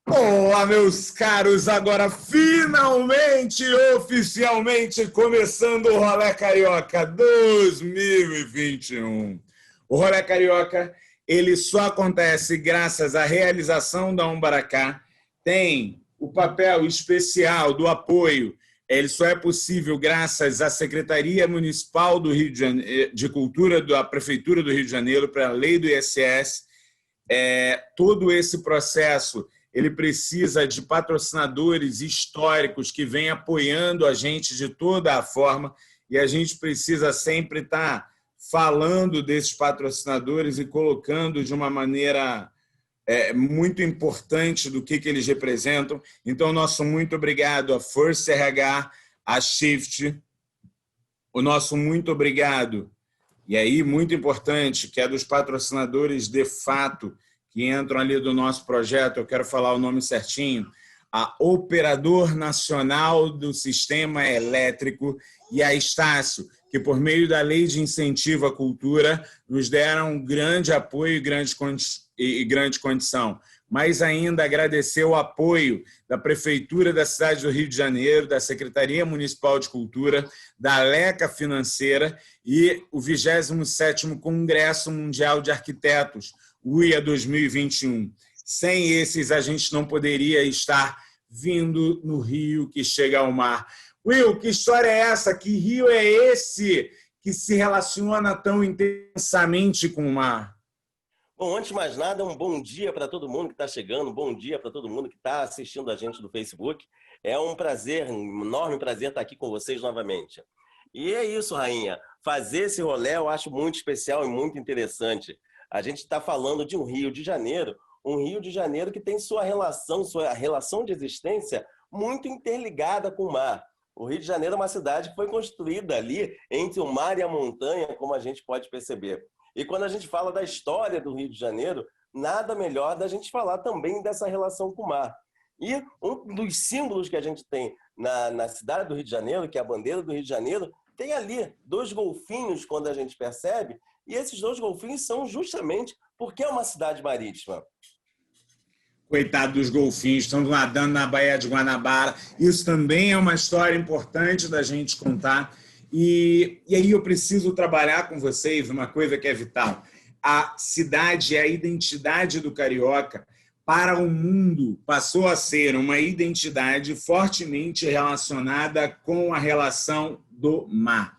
Olá, meus caros, agora finalmente, oficialmente, começando o Rolê Carioca 2021. O Rolê Carioca, ele só acontece graças à realização da Umbaracá, tem o papel especial do apoio, ele só é possível graças à Secretaria Municipal do Rio de Janeiro, de Cultura da Prefeitura do Rio de Janeiro, para a lei do ISS. Todo esse processo ele precisa de patrocinadores históricos que vêm apoiando a gente de toda a forma, e a gente precisa sempre estar falando desses patrocinadores e colocando de uma maneira muito importante do que eles representam. Então, nosso muito obrigado à First RH, à Shift, o nosso muito obrigado, e aí muito importante, que é dos patrocinadores de fato, que entram ali do nosso projeto, eu quero falar o nome certinho, a Operador Nacional do Sistema Elétrico e a Estácio, que por meio da Lei de Incentivo à Cultura nos deram um grande apoio e grande condição. Mas ainda agradecer o apoio da Prefeitura da cidade do Rio de Janeiro, da Secretaria Municipal de Cultura, da Leca Financeira e o 27º Congresso Mundial de Arquitetos, UIA 2021. Sem esses, a gente não poderia estar vindo no rio que chega ao mar. Will, que história é essa? Que rio é esse que se relaciona tão intensamente com o mar? Bom, antes de mais nada, um bom dia para todo mundo que está chegando, um bom dia para todo mundo que está assistindo a gente no Facebook. É um prazer, um enorme prazer estar aqui com vocês novamente. E é isso, Rainha. Fazer esse rolê eu acho muito especial e muito interessante. A gente está falando de um Rio de Janeiro que tem sua relação de existência muito interligada com o mar. O Rio de Janeiro é uma cidade que foi construída ali entre o mar e a montanha, como a gente pode perceber. E quando a gente fala da história do Rio de Janeiro, nada melhor da gente falar também dessa relação com o mar. E um dos símbolos que a gente tem na cidade do Rio de Janeiro, que é a bandeira do Rio de Janeiro, tem ali 2 golfinhos, quando a gente percebe, e esses 2 golfinhos são justamente porque é uma cidade marítima. Coitado dos golfinhos, estão nadando na Baía de Guanabara. Isso também é uma história importante da gente contar. E aí eu preciso trabalhar com vocês uma coisa que é vital. A cidade, a identidade do carioca para o mundo passou a ser uma identidade fortemente relacionada com a relação do mar.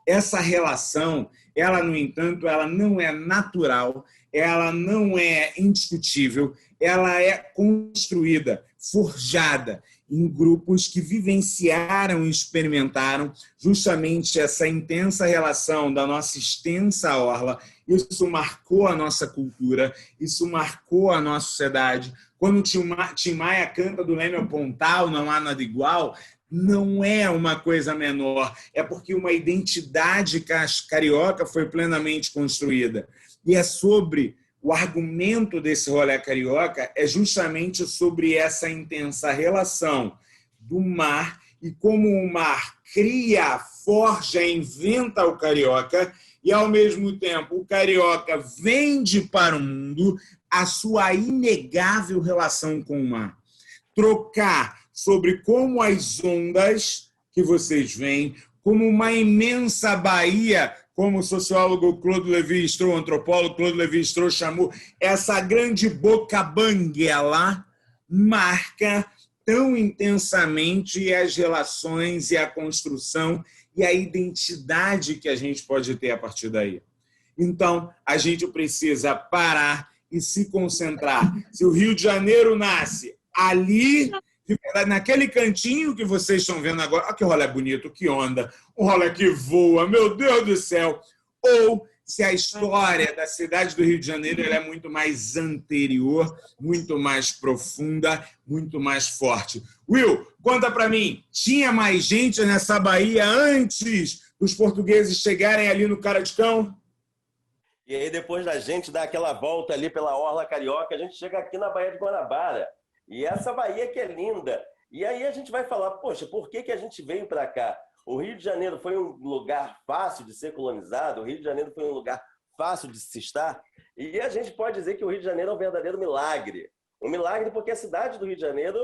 Essa relação, ela, no entanto, ela não é natural, ela não é indiscutível, ela é construída, forjada em grupos que vivenciaram e experimentaram justamente essa intensa relação da nossa extensa orla. Isso marcou a nossa cultura, isso marcou a nossa sociedade. Quando Tim Maia canta do Leme ao Pontal, não há nada igual, não é uma coisa menor, é porque uma identidade carioca foi plenamente construída. E é sobre o argumento desse rolê carioca é justamente sobre essa intensa relação do mar e como o mar cria, forja, inventa o carioca e, ao mesmo tempo, o carioca vende para o mundo a sua inegável relação com o mar. Trocar sobre como as ondas que vocês veem, como uma imensa baía, como o sociólogo Claude Lévi-Strauss, o antropólogo Claude Lévi-Strauss chamou, essa grande boca banguela marca tão intensamente as relações e a construção e a identidade que a gente pode ter a partir daí. Então, a gente precisa parar e se concentrar. Se o Rio de Janeiro nasce ali, naquele cantinho que vocês estão vendo agora, olha que rolê bonito, que onda, um rolê que voa, meu Deus do céu, ou se a história da cidade do Rio de Janeiro ela é muito mais anterior, muito mais profunda, muito mais forte. Will, conta para mim, tinha mais gente nessa baía antes dos portugueses chegarem ali no Cara de Cão? E aí, depois da gente dar aquela volta ali pela Orla Carioca, a gente chega aqui na Baía de Guanabara. E essa baía que é linda. E aí a gente vai falar, poxa, por que a gente veio para cá? O Rio de Janeiro foi um lugar fácil de ser colonizado, o Rio de Janeiro foi um lugar fácil de se estar. E a gente pode dizer que o Rio de Janeiro é um verdadeiro milagre. Um milagre porque a cidade do Rio de Janeiro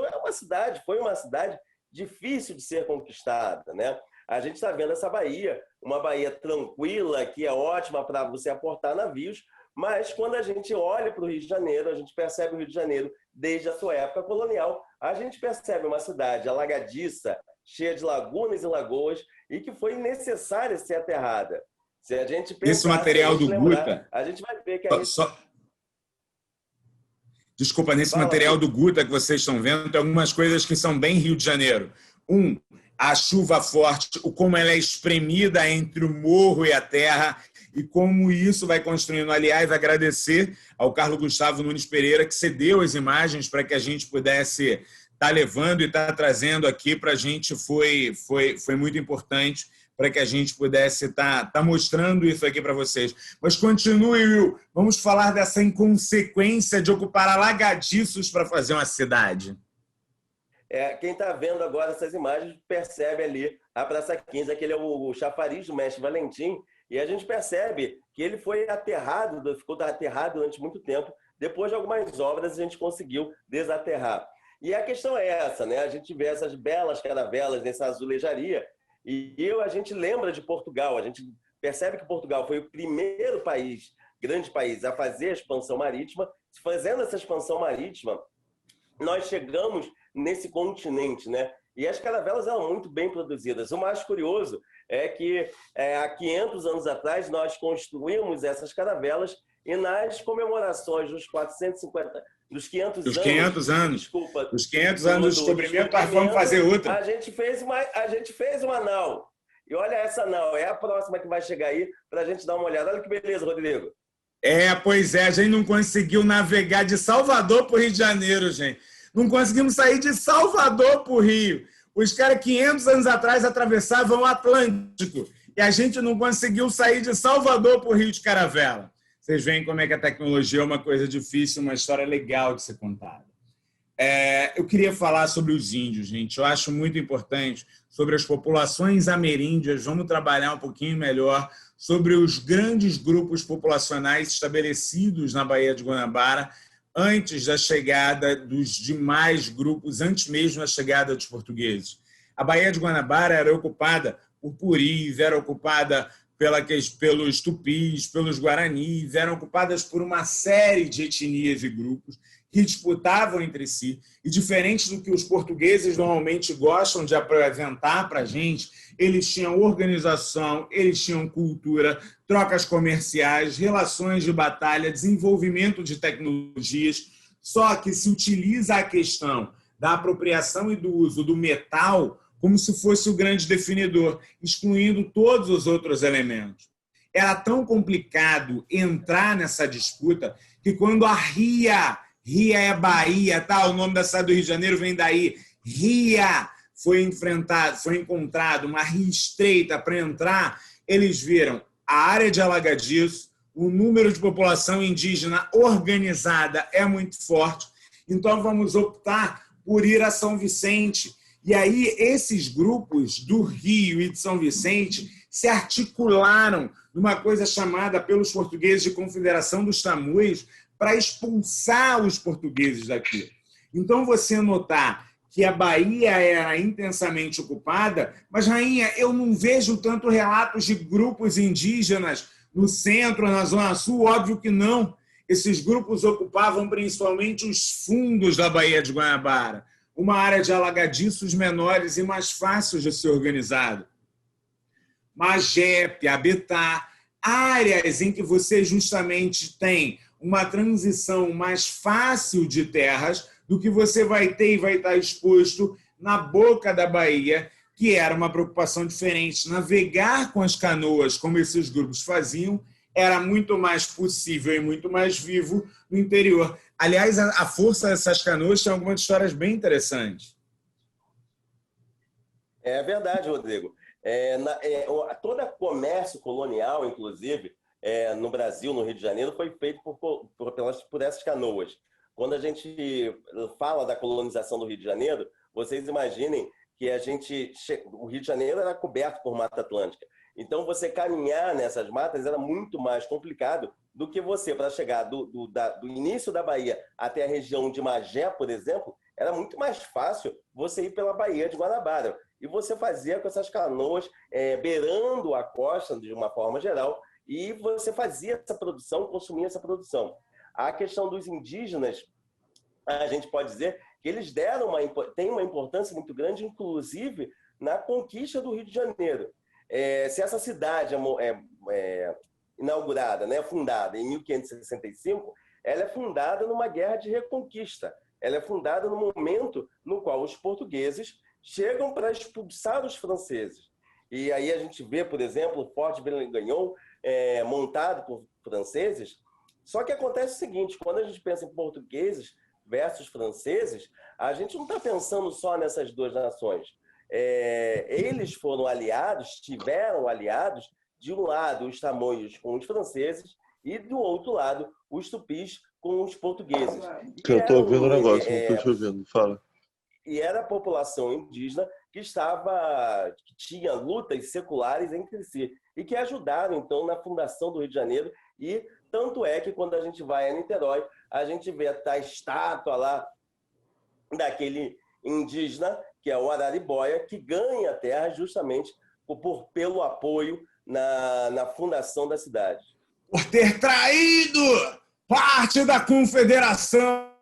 foi uma cidade difícil de ser conquistada, né? A gente está vendo essa baía, uma baía tranquila, que é ótima para você aportar navios, mas quando a gente olha para o Rio de Janeiro, a gente percebe o Rio de Janeiro desde a sua época colonial, a gente percebe uma cidade alagadiça, cheia de lagunas e lagoas, e que foi necessária ser aterrada. Se a gente pensar, esse material do Guta, a gente vai ver que a desculpa, nesse material do Guta que vocês estão vendo, tem algumas coisas que são bem Rio de Janeiro. A chuva forte, como ela é espremida entre o morro e a terra, e como isso vai construindo. Aliás, agradecer ao Carlos Gustavo Nunes Pereira, que cedeu as imagens para que a gente pudesse estar levando e estar trazendo aqui para a gente. Foi muito importante para que a gente pudesse estar mostrando isso aqui para vocês. Mas continue, Will. Vamos falar dessa inconsequência de ocupar alagadiços para fazer uma cidade. Quem está vendo agora essas imagens percebe ali a Praça 15, aquele é o chafariz do Mestre Valentim, e a gente percebe que ele ficou aterrado durante muito tempo. Depois de algumas obras, a gente conseguiu desaterrar. E a questão é essa, né? A gente vê essas belas caravelas nessa azulejaria, e a gente lembra de Portugal. A gente percebe que Portugal foi o primeiro grande país, a fazer a expansão marítima. Fazendo essa expansão marítima, nós chegamos nesse continente, né? E as caravelas eram muito bem produzidas. O mais curioso é que há 500 anos atrás nós construímos essas caravelas, e nas comemorações dos 500 anos, desculpa, dos 500 anos do descobrimento, nós vamos fazer outra. A gente fez uma nau. E olha essa nau, é a próxima que vai chegar aí para a gente dar uma olhada. Olha que beleza, Rodrigo. Pois é, a gente não conseguiu navegar de Salvador para o Rio de Janeiro, gente. Não conseguimos sair de Salvador para o Rio. Os caras, 500 anos atrás, atravessavam o Atlântico. E a gente não conseguiu sair de Salvador para o Rio de caravela. Vocês veem como é que a tecnologia é uma coisa difícil, uma história legal de ser contada. Eu queria falar sobre os índios, gente. Eu acho muito importante sobre as populações ameríndias. Vamos trabalhar um pouquinho melhor sobre os grandes grupos populacionais estabelecidos na Baía de Guanabara antes da chegada dos demais grupos, antes mesmo da chegada dos portugueses. A Baía de Guanabara era ocupada por puris, era ocupada pelos tupis, pelos guaranis, eram ocupadas por uma série de etnias e grupos que disputavam entre si. E, diferente do que os portugueses normalmente gostam de apresentar para a gente, eles tinham organização, eles tinham cultura, trocas comerciais, relações de batalha, desenvolvimento de tecnologias. Só que se utiliza a questão da apropriação e do uso do metal como se fosse o grande definidor, excluindo todos os outros elementos. Era tão complicado entrar nessa disputa que quando a Ria é Bahia, tá? O nome da cidade do Rio de Janeiro vem daí, Ria, foi encontrado uma ria estreita para entrar, eles viram a área de alagadiço, o número de população indígena organizada é muito forte, então vamos optar por ir a São Vicente. E aí esses grupos do Rio e de São Vicente se articularam numa coisa chamada pelos portugueses de Confederação dos Tamoios para expulsar os portugueses daqui. Então, você notar que a Bahia era intensamente ocupada, mas, Rainha, eu não vejo tanto relatos de grupos indígenas no centro, na Zona Sul, óbvio que não. Esses grupos ocupavam principalmente os fundos da Baía de Guanabara, uma área de alagadiços menores e mais fáceis de ser organizado. Magepe, Abetá, áreas em que você justamente tem uma transição mais fácil de terras do que você vai ter e vai estar exposto na boca da Bahia, que era uma preocupação diferente. Navegar com as canoas, como esses grupos faziam, era muito mais possível e muito mais vivo no interior. Aliás, a força dessas canoas tem algumas histórias bem interessantes. É verdade, Rodrigo. Todo comércio colonial, inclusive, no Brasil, no Rio de Janeiro, foi feito por essas canoas. Quando a gente fala da colonização do Rio de Janeiro, vocês imaginem que o Rio de Janeiro era coberto por Mata Atlântica. Então, você caminhar nessas matas era muito mais complicado do que você, para chegar do início da Bahia até a região de Magé, por exemplo, era muito mais fácil você ir pela Baía de Guanabara. E você fazia com essas canoas beirando a costa, de uma forma geral, e você fazia essa produção, consumia essa produção. A questão dos indígenas, a gente pode dizer que eles têm uma importância muito grande, inclusive na conquista do Rio de Janeiro. Se essa cidade inaugurada, né, fundada em 1565, ela é fundada numa guerra de reconquista. Ela é fundada no momento no qual os portugueses chegam para expulsar os franceses. E aí a gente vê, por exemplo, o Forte Belengagnon montado por franceses. Só que acontece o seguinte, quando a gente pensa em portugueses versus franceses, a gente não está pensando só nessas duas nações. Eles foram aliados, tiveram aliados, de um lado os tamoios com os franceses e do outro lado os tupis com os portugueses. Que eu estou ouvindo um negócio, não estou te ouvindo, fala. E era a população indígena que tinha lutas seculares entre si e que ajudaram, então, na fundação do Rio de Janeiro. E tanto é que, quando a gente vai a Niterói, a gente vê a estátua lá daquele indígena, que é o Araribóia, que ganha a terra justamente pelo apoio na fundação da cidade. Por ter traído parte da confederação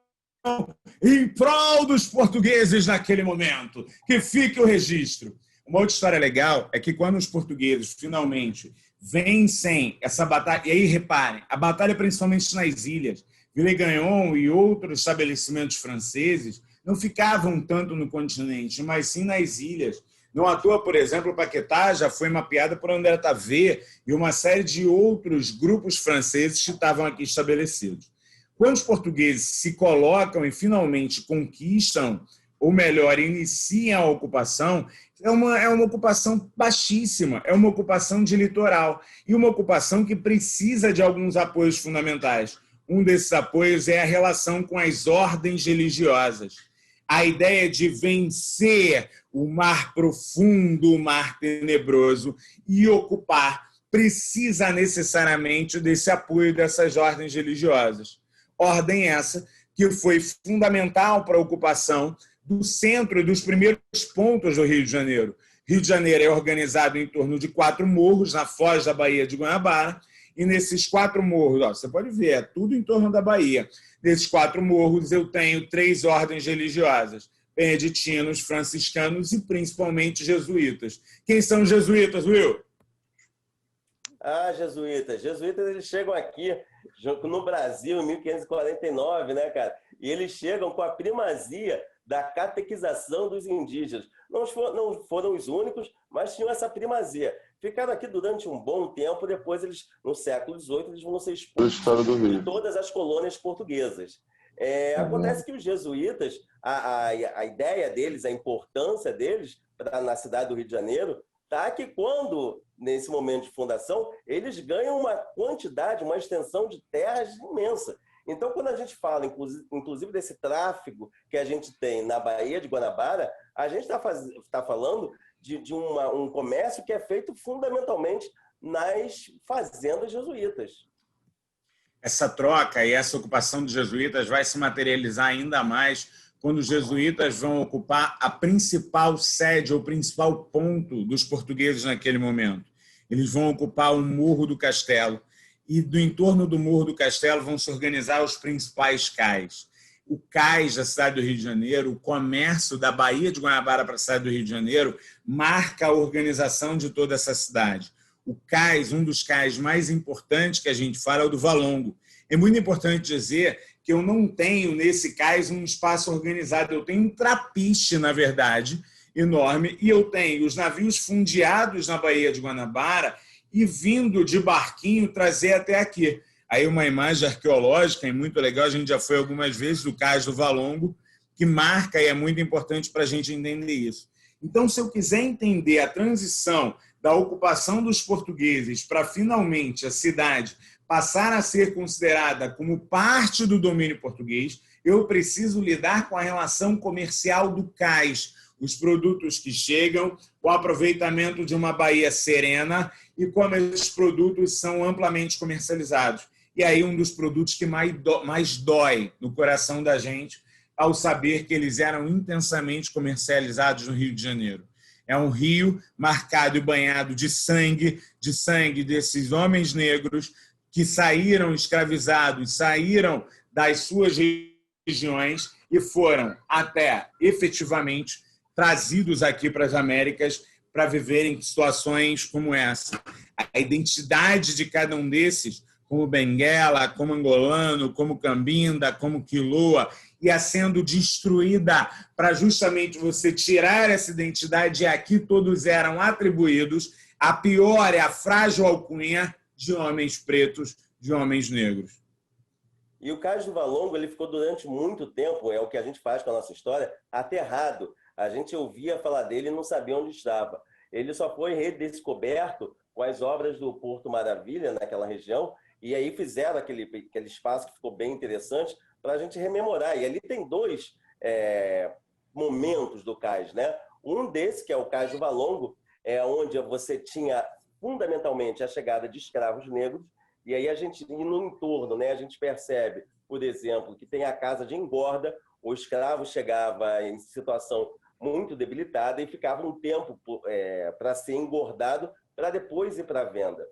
em prol dos portugueses naquele momento. Que fique o registro. Uma outra história legal é que quando os portugueses finalmente vencem essa batalha, e aí reparem, a batalha principalmente nas ilhas, Villegagnon e outros estabelecimentos franceses não ficavam tanto no continente, mas sim nas ilhas. Não à toa, por exemplo, Paquetá já foi mapeada por André Tavé e uma série de outros grupos franceses que estavam aqui estabelecidos. Quando os portugueses se colocam e finalmente conquistam, ou melhor, iniciam a ocupação, é uma ocupação baixíssima, é uma ocupação de litoral e uma ocupação que precisa de alguns apoios fundamentais. Um desses apoios é a relação com as ordens religiosas. A ideia de vencer o mar profundo, o mar tenebroso e ocupar precisa necessariamente desse apoio dessas ordens religiosas. Ordem essa que foi fundamental para a ocupação do centro e dos primeiros pontos do Rio de Janeiro. Rio de Janeiro é organizado em torno de 4 morros, na foz da Baía de Guanabara, e nesses 4 morros, você pode ver, é tudo em torno da Bahia. Nesses 4 morros eu tenho 3 ordens religiosas, beneditinos, franciscanos e principalmente jesuítas. Quem são os jesuítas, Will? Jesuítas. Jesuítas, eles chegam aqui no Brasil em 1549, né, cara? E eles chegam com a primazia da catequização dos indígenas. Não foram os únicos, mas tinham essa primazia. Ficaram aqui durante um bom tempo, depois eles, no século XVIII, eles vão ser expulsos de todas as colônias portuguesas. Acontece que os jesuítas, a ideia deles, a importância deles na cidade do Rio de Janeiro, tá que quando, nesse momento de fundação, eles ganham uma quantidade, uma extensão de terras imensa. Então, quando a gente fala, inclusive, desse tráfego que a gente tem na Baía de Guanabara, a gente está falando de um comércio que é feito fundamentalmente nas fazendas jesuítas. Essa troca e essa ocupação dos jesuítas vai se materializar ainda mais quando os jesuítas vão ocupar a principal sede, o principal ponto dos portugueses naquele momento. Eles vão ocupar o Morro do Castelo. E do entorno do Morro do Castelo vão se organizar os principais cais. O cais da cidade do Rio de Janeiro, o comércio da Baía de Guanabara para a cidade do Rio de Janeiro, marca a organização de toda essa cidade. O cais, um dos cais mais importantes que a gente fala é o do Valongo. É muito importante dizer que eu não tenho nesse cais um espaço organizado, eu tenho um trapiche, na verdade, enorme, e eu tenho os navios fundeados na Baía de Guanabara e vindo de barquinho trazer até aqui. Aí uma imagem arqueológica, e muito legal, a gente já foi algumas vezes, do cais do Valongo, que marca e é muito importante para a gente entender isso. Então, se eu quiser entender a transição da ocupação dos portugueses para, finalmente, a cidade passar a ser considerada como parte do domínio português, eu preciso lidar com a relação comercial do cais, os produtos que chegam, o aproveitamento de uma Baía serena e como esses produtos são amplamente comercializados. E aí um dos produtos que mais dói no coração da gente ao saber que eles eram intensamente comercializados no Rio de Janeiro. É um rio marcado e banhado de sangue desses homens negros que saíram escravizados, saíram das suas regiões e foram até efetivamente trazidos aqui para as Américas para viverem situações como essa. A identidade de cada um desses, como Benguela, como angolano, como Cambinda, como Quiloa, ia sendo destruída para justamente você tirar essa identidade, e aqui todos eram atribuídos a pior e a frágil alcunha de homens pretos, de homens negros. E o Cais do Valongo, ele ficou durante muito tempo, é o que a gente faz com a nossa história, aterrado. A gente ouvia falar dele e não sabia onde estava. Ele só foi redescoberto com as obras do Porto Maravilha, naquela região, e aí fizeram aquele espaço que ficou bem interessante para a gente rememorar. E ali tem dois momentos do cais, né? Um desse, que é o Cais do Valongo, onde você tinha fundamentalmente a chegada de escravos negros, e aí a gente, no entorno, né, a gente percebe, por exemplo, que tem a casa de engorda, o escravo chegava em situação muito debilitada e ficava um tempo para ser engordado para depois ir para a venda.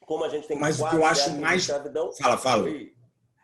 Como a gente tem Mas o que eu acho mais... escravidão, Fala.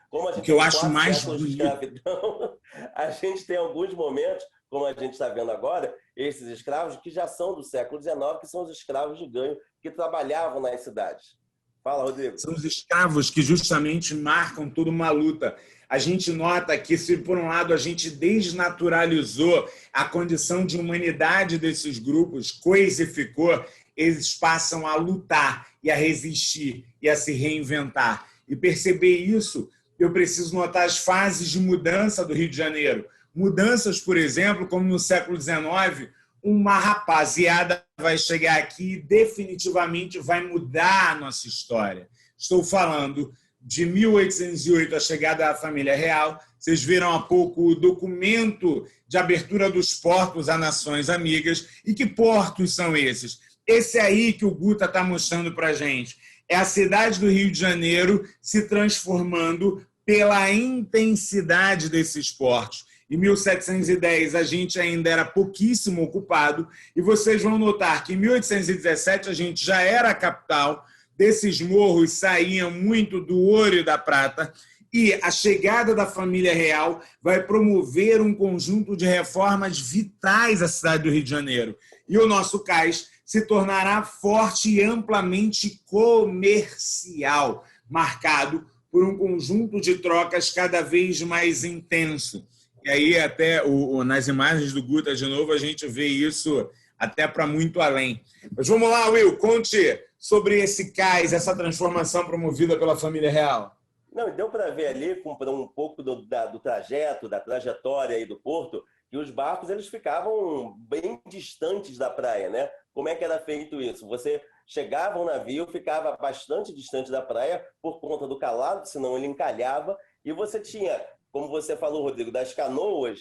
como a gente O que eu tem acho mais séculos de escravidão, a gente tem alguns momentos, como a gente está vendo agora, esses escravos que já são do século XIX, que são os escravos de ganho que trabalhavam nas cidades. Fala, Rodrigo. São os escravos que justamente marcam toda uma luta. A gente nota que, se por um lado a gente desnaturalizou a condição de humanidade desses grupos, coisificou, eles passam a lutar e a resistir e a se reinventar. E perceber isso, eu preciso notar as fases de mudança do Rio de Janeiro. Mudanças, por exemplo, como no século XIX, uma rapaziada vai chegar aqui e definitivamente vai mudar a nossa história. Estou falando de 1808, a chegada da família real. Vocês viram há pouco o documento de abertura dos portos a nações amigas. E que portos são esses? Esse aí que o Guta está mostrando para a gente. É a cidade do Rio de Janeiro se transformando pela intensidade desses portos. Em 1710, a gente ainda era pouquíssimo ocupado, e vocês vão notar que em 1817 a gente já era a capital, desses morros saíam muito do ouro e da prata, e a chegada da família real vai promover um conjunto de reformas vitais à cidade do Rio de Janeiro. E o nosso cais se tornará forte e amplamente comercial, marcado por um conjunto de trocas cada vez mais intenso. E aí, até nas imagens do Guta, de novo, a gente vê isso até para muito além. Mas vamos lá, Will, conte sobre esse cais, essa transformação promovida pela família real. Não, deu para ver ali, com um pouco do trajeto, da trajetória aí do porto, que os barcos eles ficavam bem distantes da praia, né? Como é que era feito isso? Você chegava um navio, ficava bastante distante da praia por conta do calado, senão ele encalhava, e você tinha... Como você falou, Rodrigo, das canoas.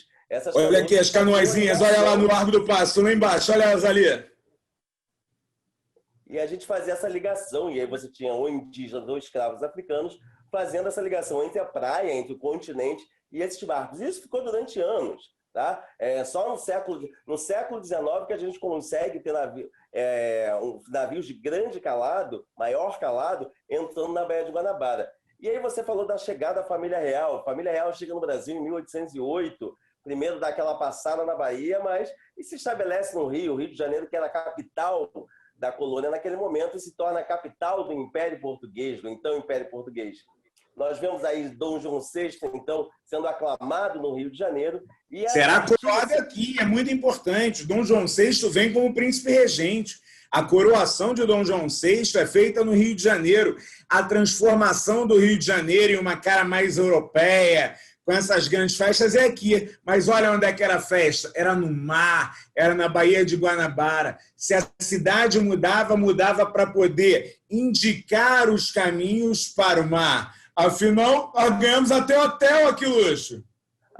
Olha aqui as canoazinhas, olha lá no Largo do Passo, lá embaixo, olha elas ali. E a gente fazia essa ligação, e aí você tinha ou indígenas ou escravos africanos fazendo essa ligação entre a praia, entre o continente e esses barcos. Isso ficou durante anos. Tá? Só no século XIX que a gente consegue ter navios de grande calado, maior calado, entrando na Baía de Guanabara. E aí você falou da chegada da família real. A família real chega no Brasil em 1808, primeiro dá aquela passada na Bahia, mas e se estabelece no Rio, o Rio de Janeiro, que era a capital da colônia naquele momento, e se torna a capital do Império Português, do então Império Português. Nós vemos aí Dom João VI, então, sendo aclamado no Rio de Janeiro. E será coroado aqui, é muito importante. Dom João VI vem como príncipe regente. A coroação de Dom João VI é feita no Rio de Janeiro. A transformação do Rio de Janeiro em uma cara mais europeia, com essas grandes festas, é aqui. Mas olha onde é que era a festa. Era no mar, era na Baía de Guanabara. Se a cidade mudava, mudava para poder indicar os caminhos para o mar. Afinal, nós ganhamos até hotel aqui, luxo.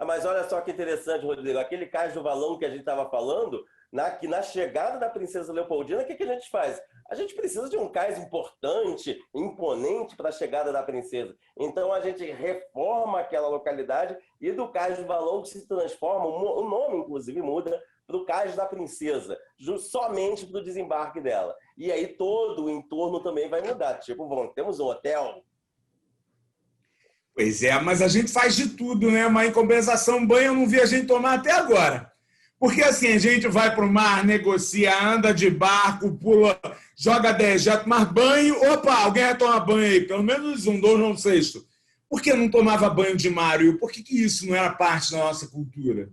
Mas olha só que interessante, Rodrigo. Aquele cais do Valongo que a gente estava falando na chegada da princesa Leopoldina, o que a gente faz? A gente precisa de um cais importante, imponente para a chegada da princesa. Então a gente reforma aquela localidade e do Cais do Valongo se transforma, o nome inclusive muda, para o Cais da Princesa, somente para o desembarque dela. E aí todo o entorno também vai mudar. Tipo, temos um hotel. Pois é, mas a gente faz de tudo, né? Mas em compensação, banho eu não vi a gente tomar até agora. Porque assim, a gente vai para o mar, negocia, anda de barco, pula, joga dejeto, mas banho, opa, alguém vai tomar banho aí, pelo menos um, dois, não sexto. Por que não tomava banho de mar? E por que isso não era parte da nossa cultura?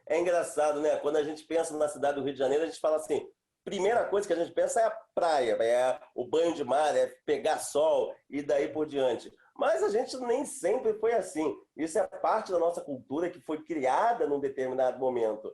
É engraçado, né? Quando a gente pensa na cidade do Rio de Janeiro, a gente fala assim, primeira coisa que a gente pensa é a praia, é o banho de mar, é pegar sol e daí por diante. Mas a gente nem sempre foi assim. Isso é parte da nossa cultura que foi criada num determinado momento.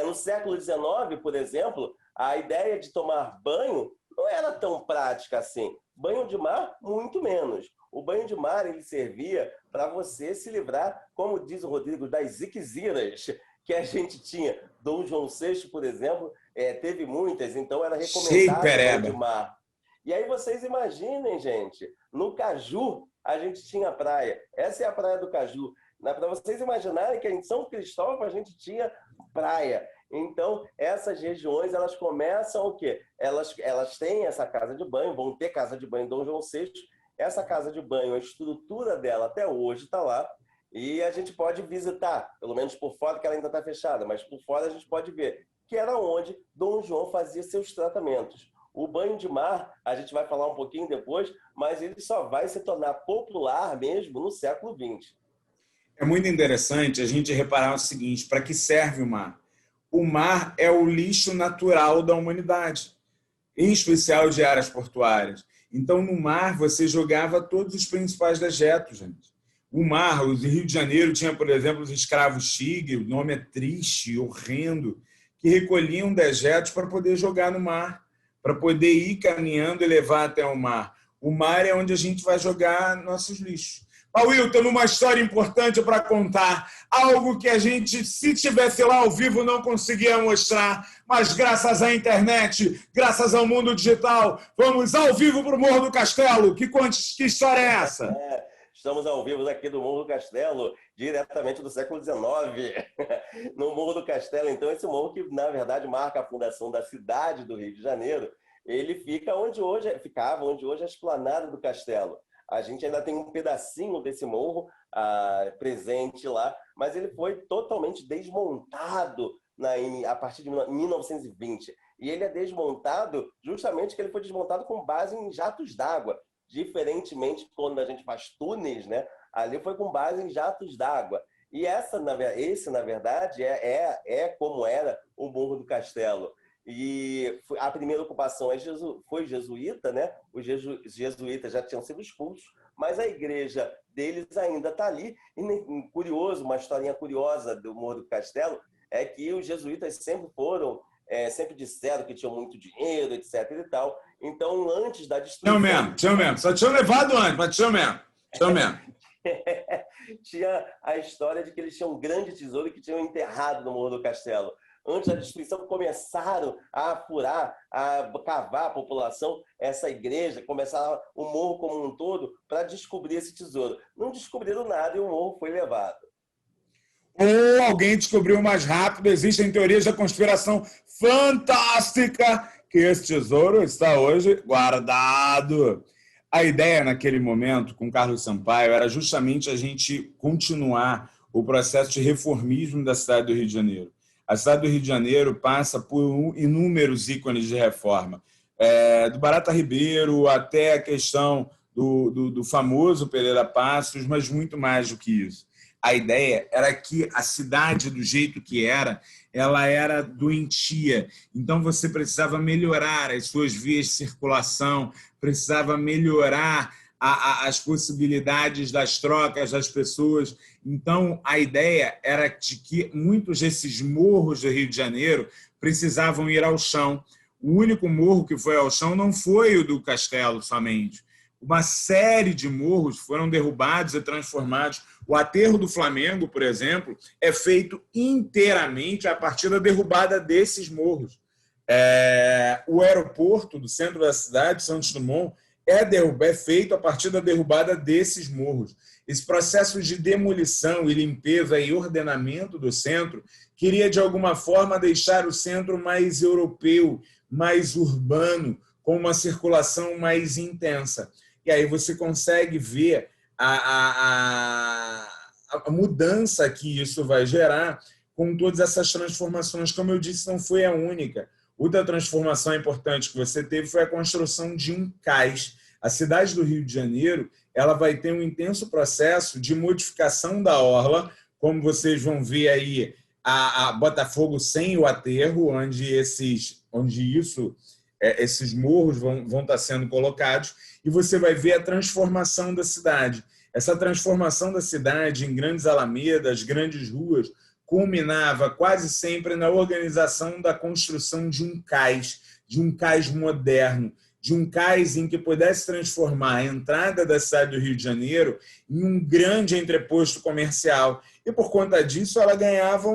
No século XIX, por exemplo, a ideia de tomar banho não era tão prática assim. Banho de mar, muito menos. O banho de mar ele servia para você se livrar, como diz o Rodrigo, das ziqueziras que a gente tinha. Dom João VI, por exemplo, teve muitas, então era recomendado o banho de mar. E aí vocês imaginem, gente, no Caju a gente tinha praia. Essa é a praia do Caju. Para vocês imaginarem que em São Cristóvão a gente tinha praia. Então, essas regiões, elas começam o quê? Elas têm essa casa de banho, vão ter casa de banho em Dom João VI. Essa casa de banho, a estrutura dela até hoje está lá. E a gente pode visitar, pelo menos por fora, que ela ainda está fechada, mas por fora a gente pode ver, que era onde Dom João fazia seus tratamentos. O banho de mar, a gente vai falar um pouquinho depois, mas ele só vai se tornar popular mesmo no século XX. É muito interessante a gente reparar o seguinte, para que serve o mar? O mar é o lixo natural da humanidade, em especial de áreas portuárias. Então, no mar, você jogava todos os principais dejetos, gente. O mar, o Rio de Janeiro tinha, por exemplo, os escravos tigre, o nome é triste, horrendo, que recolhiam dejetos para poder jogar no mar, para poder ir caminhando e levar até o mar. O mar é onde a gente vai jogar nossos lixos. Wilton, uma história importante para contar, algo que a gente, se tivesse lá ao vivo, não conseguia mostrar, mas graças à internet, graças ao mundo digital, vamos ao vivo para o Morro do Castelo. Que história é essa? Estamos ao vivo aqui do Morro do Castelo, diretamente do século XIX. No Morro do Castelo, então, esse morro que, na verdade, marca a fundação da cidade do Rio de Janeiro, ele ficava onde hoje é a esplanada do Castelo. A gente ainda tem um pedacinho desse morro presente lá, mas ele foi totalmente desmontado a partir de 1920. E ele é desmontado justamente que ele foi desmontado com base em jatos d'água. Diferentemente, quando a gente faz túneis, né? Ali foi com base em jatos d'água. E esse, na verdade, é como era o Morro do Castelo. E a primeira ocupação foi jesuíta, né? Os jesuítas já tinham sido expulsos, mas a igreja deles ainda está ali. E curioso, uma historinha curiosa do Morro do Castelo é que os jesuítas sempre disseram que tinham muito dinheiro, etc. e tal. Então, antes da destruição... Tinha mesmo. Só tinham levado antes, mas tinha mesmo. Tinha a história de que eles tinham um grande tesouro que tinham enterrado no Morro do Castelo. Antes da destruição, começaram a furar, a cavar a população, essa igreja, começaram o morro como um todo para descobrir esse tesouro. Não descobriram nada e o morro foi levado. Ou alguém descobriu mais rápido, existem teorias da conspiração fantástica que esse tesouro está hoje guardado. A ideia naquele momento, com Carlos Sampaio, era justamente a gente continuar o processo de reformismo da cidade do Rio de Janeiro. A cidade do Rio de Janeiro passa por inúmeros ícones de reforma, do Barata Ribeiro até a questão do famoso Pereira Passos, mas muito mais do que isso. A ideia era que a cidade, do jeito que ela era doentia. Então, você precisava melhorar as suas vias de circulação, precisava melhorar as possibilidades das trocas das pessoas. Então, a ideia era de que muitos desses morros do Rio de Janeiro precisavam ir ao chão. O único morro que foi ao chão não foi o do Castelo somente, uma série de morros foram derrubados e transformados. O aterro do Flamengo, por exemplo, é feito inteiramente a partir da derrubada desses morros. O aeroporto do centro da cidade, Santos Dumont, é feito a partir da derrubada desses morros. Esse processo de demolição e limpeza e ordenamento do centro queria, de alguma forma, deixar o centro mais europeu, mais urbano, com uma circulação mais intensa. E aí você consegue ver a mudança que isso vai gerar com todas essas transformações. Como eu disse, não foi a única. Outra transformação importante que você teve foi a construção de um cais. A cidade do Rio de Janeiro ela vai ter um intenso processo de modificação da orla, como vocês vão ver aí, a Botafogo sem o aterro, onde esses morros vão estar sendo colocados, e você vai ver a transformação da cidade. Essa transformação da cidade em grandes alamedas, grandes ruas, culminava quase sempre na organização da construção de um cais moderno, de um cais em que pudesse transformar a entrada da cidade do Rio de Janeiro em um grande entreposto comercial. E, por conta disso, ela ganhava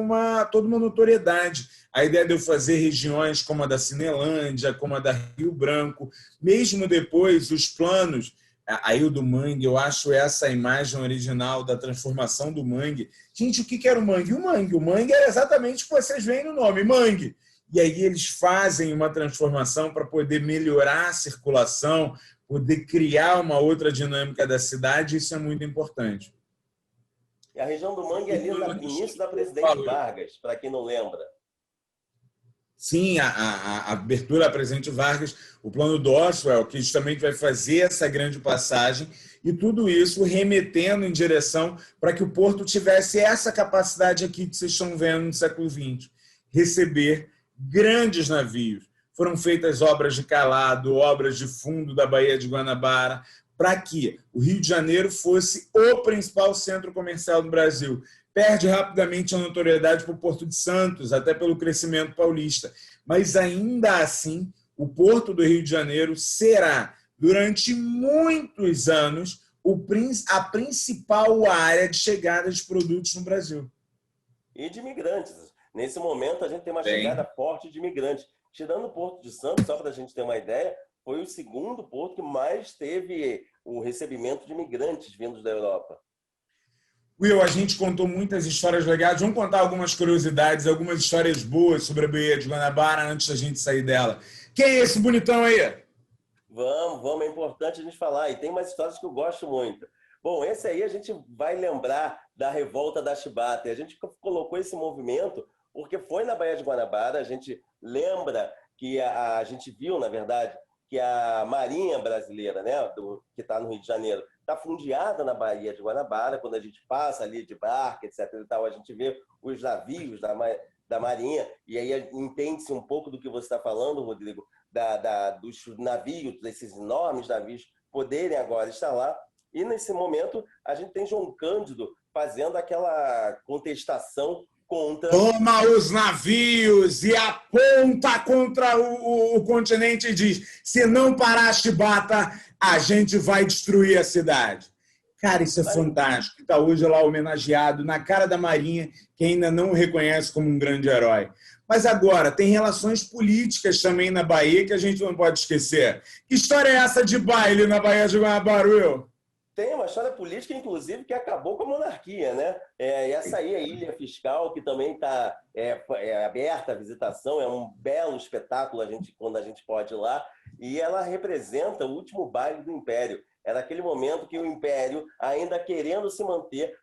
toda uma notoriedade. A ideia de eu fazer regiões como a da Cinelândia, como a da Rio Branco, mesmo depois, os planos, aí o do Mangue, eu acho essa a imagem original da transformação do Mangue. Gente, o que era o Mangue? O Mangue era exatamente o que vocês veem no nome, Mangue. E aí eles fazem uma transformação para poder melhorar a circulação, poder criar uma outra dinâmica da cidade, isso é muito importante. E a região do Mangue é ali no início da Presidente Vargas, para quem não lembra. Sim, a abertura da Presidente Vargas, o plano do Oswald, que justamente vai fazer essa grande passagem, e tudo isso remetendo em direção para que o porto tivesse essa capacidade aqui que vocês estão vendo no século XX, receber grandes navios. Foram feitas obras de calado, obras de fundo da Baía de Guanabara, para que o Rio de Janeiro fosse o principal centro comercial do Brasil. Perde rapidamente a notoriedade para o Porto de Santos, até pelo crescimento paulista. Mas, ainda assim, o Porto do Rio de Janeiro será, durante muitos anos, a principal área de chegada de produtos no Brasil. E de imigrantes. Nesse momento, a gente tem uma chegada forte de imigrantes. Tirando o Porto de Santos, só para a gente ter uma ideia, foi o segundo porto que mais teve o recebimento de imigrantes vindos da Europa. Will, a gente contou muitas histórias legais. Vamos contar algumas curiosidades, algumas histórias boas sobre a Baía de Guanabara antes da gente sair dela. Quem é esse bonitão aí? Vamos, é importante a gente falar. E tem umas histórias que eu gosto muito. Bom, esse aí a gente vai lembrar da Revolta da Chibata. E a gente colocou esse movimento porque foi na Baía de Guanabara. A gente lembra que a gente viu, na verdade, que a Marinha Brasileira, né, que está no Rio de Janeiro, está fundeada na Baía de Guanabara. Quando a gente passa ali de barca, etc. e tal, a gente vê os navios da Marinha. E aí entende-se um pouco do que você está falando, Rodrigo, dos navios, desses enormes navios, poderem agora estar lá. E, nesse momento, a gente tem João Cândido fazendo aquela contestação contra... Toma os navios e aponta contra o continente e diz: se não parar a chibata, a gente vai destruir a cidade. Cara, isso é fantástico. Está hoje lá homenageado na cara da Marinha, que ainda não o reconhece como um grande herói. Mas agora, tem relações políticas também na Bahia que a gente não pode esquecer. Que história é essa de baile na Baía de Guanabara, Will? Tem uma história política, inclusive, que acabou com a monarquia, né? Essa aí é a Ilha Fiscal, que também está aberta à visitação, é um belo espetáculo quando a gente pode ir lá, e ela representa o último baile do Império. Era aquele momento que o Império, ainda querendo se manter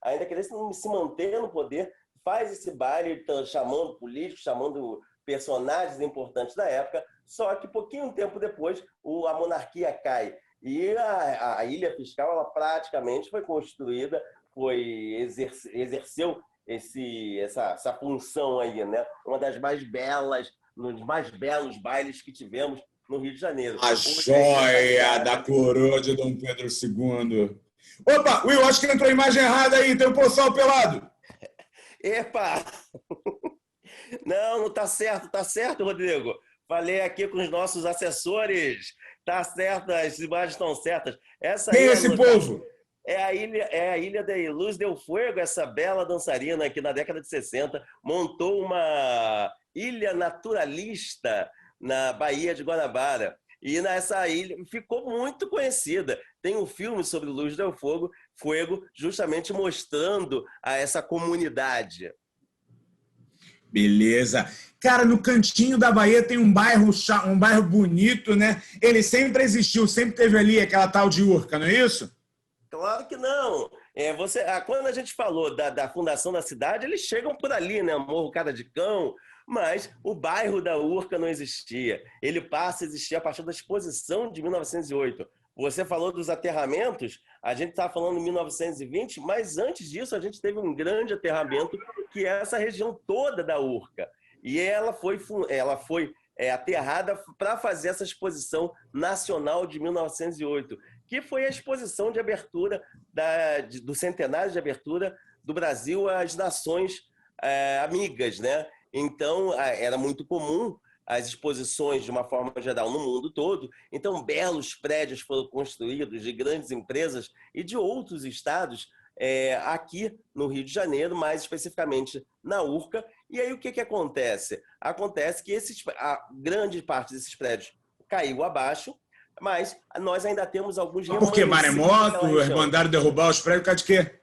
no poder, faz esse baile chamando políticos, chamando personagens importantes da época, só que pouquinho tempo depois a monarquia cai. E a Ilha Fiscal, ela praticamente foi construída, exerceu essa função aí, né? Uma das mais belas, um dos mais belos bailes que tivemos no Rio de Janeiro. A joia da coroa de Dom Pedro II. Opa, Will, acho que entrou a imagem errada aí, tem um poçal pelado. Epa! Não tá certo, Rodrigo. Falei aqui com os nossos assessores Tá certo, as imagens estão certas. Essa Quem aí é esse povo? é a Ilha de Luz del Fuego, essa bela dançarina que na década de 60 montou uma ilha naturalista na Baía de Guanabara. E nessa ilha ficou muito conhecida. Tem um filme sobre Luz del Fuego, justamente mostrando a essa comunidade. Beleza. Cara, no cantinho da Bahia tem um bairro bonito, né? Ele sempre existiu, sempre teve ali aquela tal de Urca, não é isso? Claro que não. Quando a gente falou da fundação da cidade, eles chegam por ali, né? Morro Cara de Cão, mas o bairro da Urca não existia. Ele passa a existir a partir da exposição de 1908. Você falou dos aterramentos, a gente está falando em 1920, mas antes disso a gente teve um grande aterramento, que é essa região toda da Urca. E ela foi aterrada para fazer essa exposição nacional de 1908, que foi a exposição de abertura do centenário de abertura do Brasil às nações amigas, né? Então, era muito comum as exposições de uma forma geral no mundo todo. Então, belos prédios foram construídos de grandes empresas e de outros estados aqui no Rio de Janeiro, mais especificamente na Urca. E aí o que acontece? Acontece que a grande parte desses prédios caiu abaixo, mas nós ainda temos alguns remanescentes. Por que maremoto? Mandaram derrubar os prédios por causa de quê?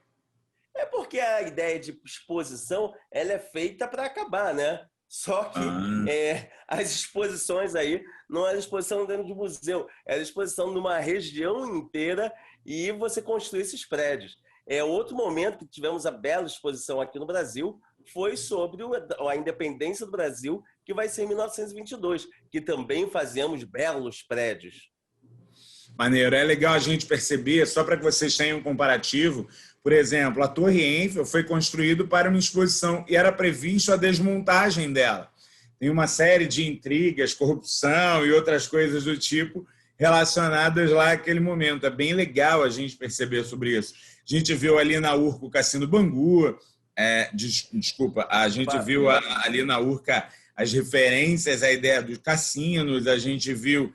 É porque a ideia de exposição ela é feita para acabar, né? Só que as exposições aí não era exposição dentro de museu, era exposição numa região inteira e você construir esses prédios. Outro momento que tivemos a bela exposição aqui no Brasil foi sobre a independência do Brasil, que vai ser em 1922, que também fazemos belos prédios. Maneiro. É legal a gente perceber, só para que vocês tenham um comparativo, por exemplo, a Torre Eiffel foi construída para uma exposição e era previsto a desmontagem dela. Tem uma série de intrigas, corrupção e outras coisas do tipo relacionadas lá àquele momento. É bem legal a gente perceber sobre isso. A gente viu ali na Urca o Cassino Bangu, a gente viu ali na Urca as referências à ideia dos cassinos, a gente viu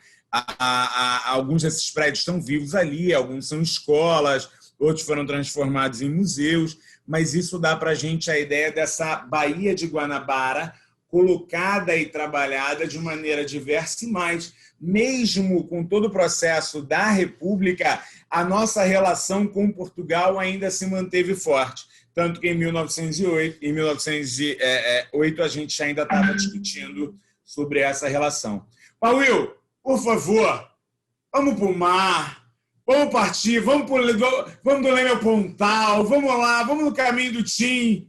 alguns desses prédios estão vivos ali, alguns são escolas, outros foram transformados em museus, mas isso dá para a gente a ideia dessa Baía de Guanabara colocada e trabalhada de maneira diversa e mais, mesmo com todo o processo da República, a nossa relação com Portugal ainda se manteve forte. Tanto que em 1908 a gente ainda estava discutindo sobre essa relação. Paulo, por favor, vamos para o mar, vamos partir, vamos do Leme ao Pontal, vamos lá, vamos no caminho do Tim.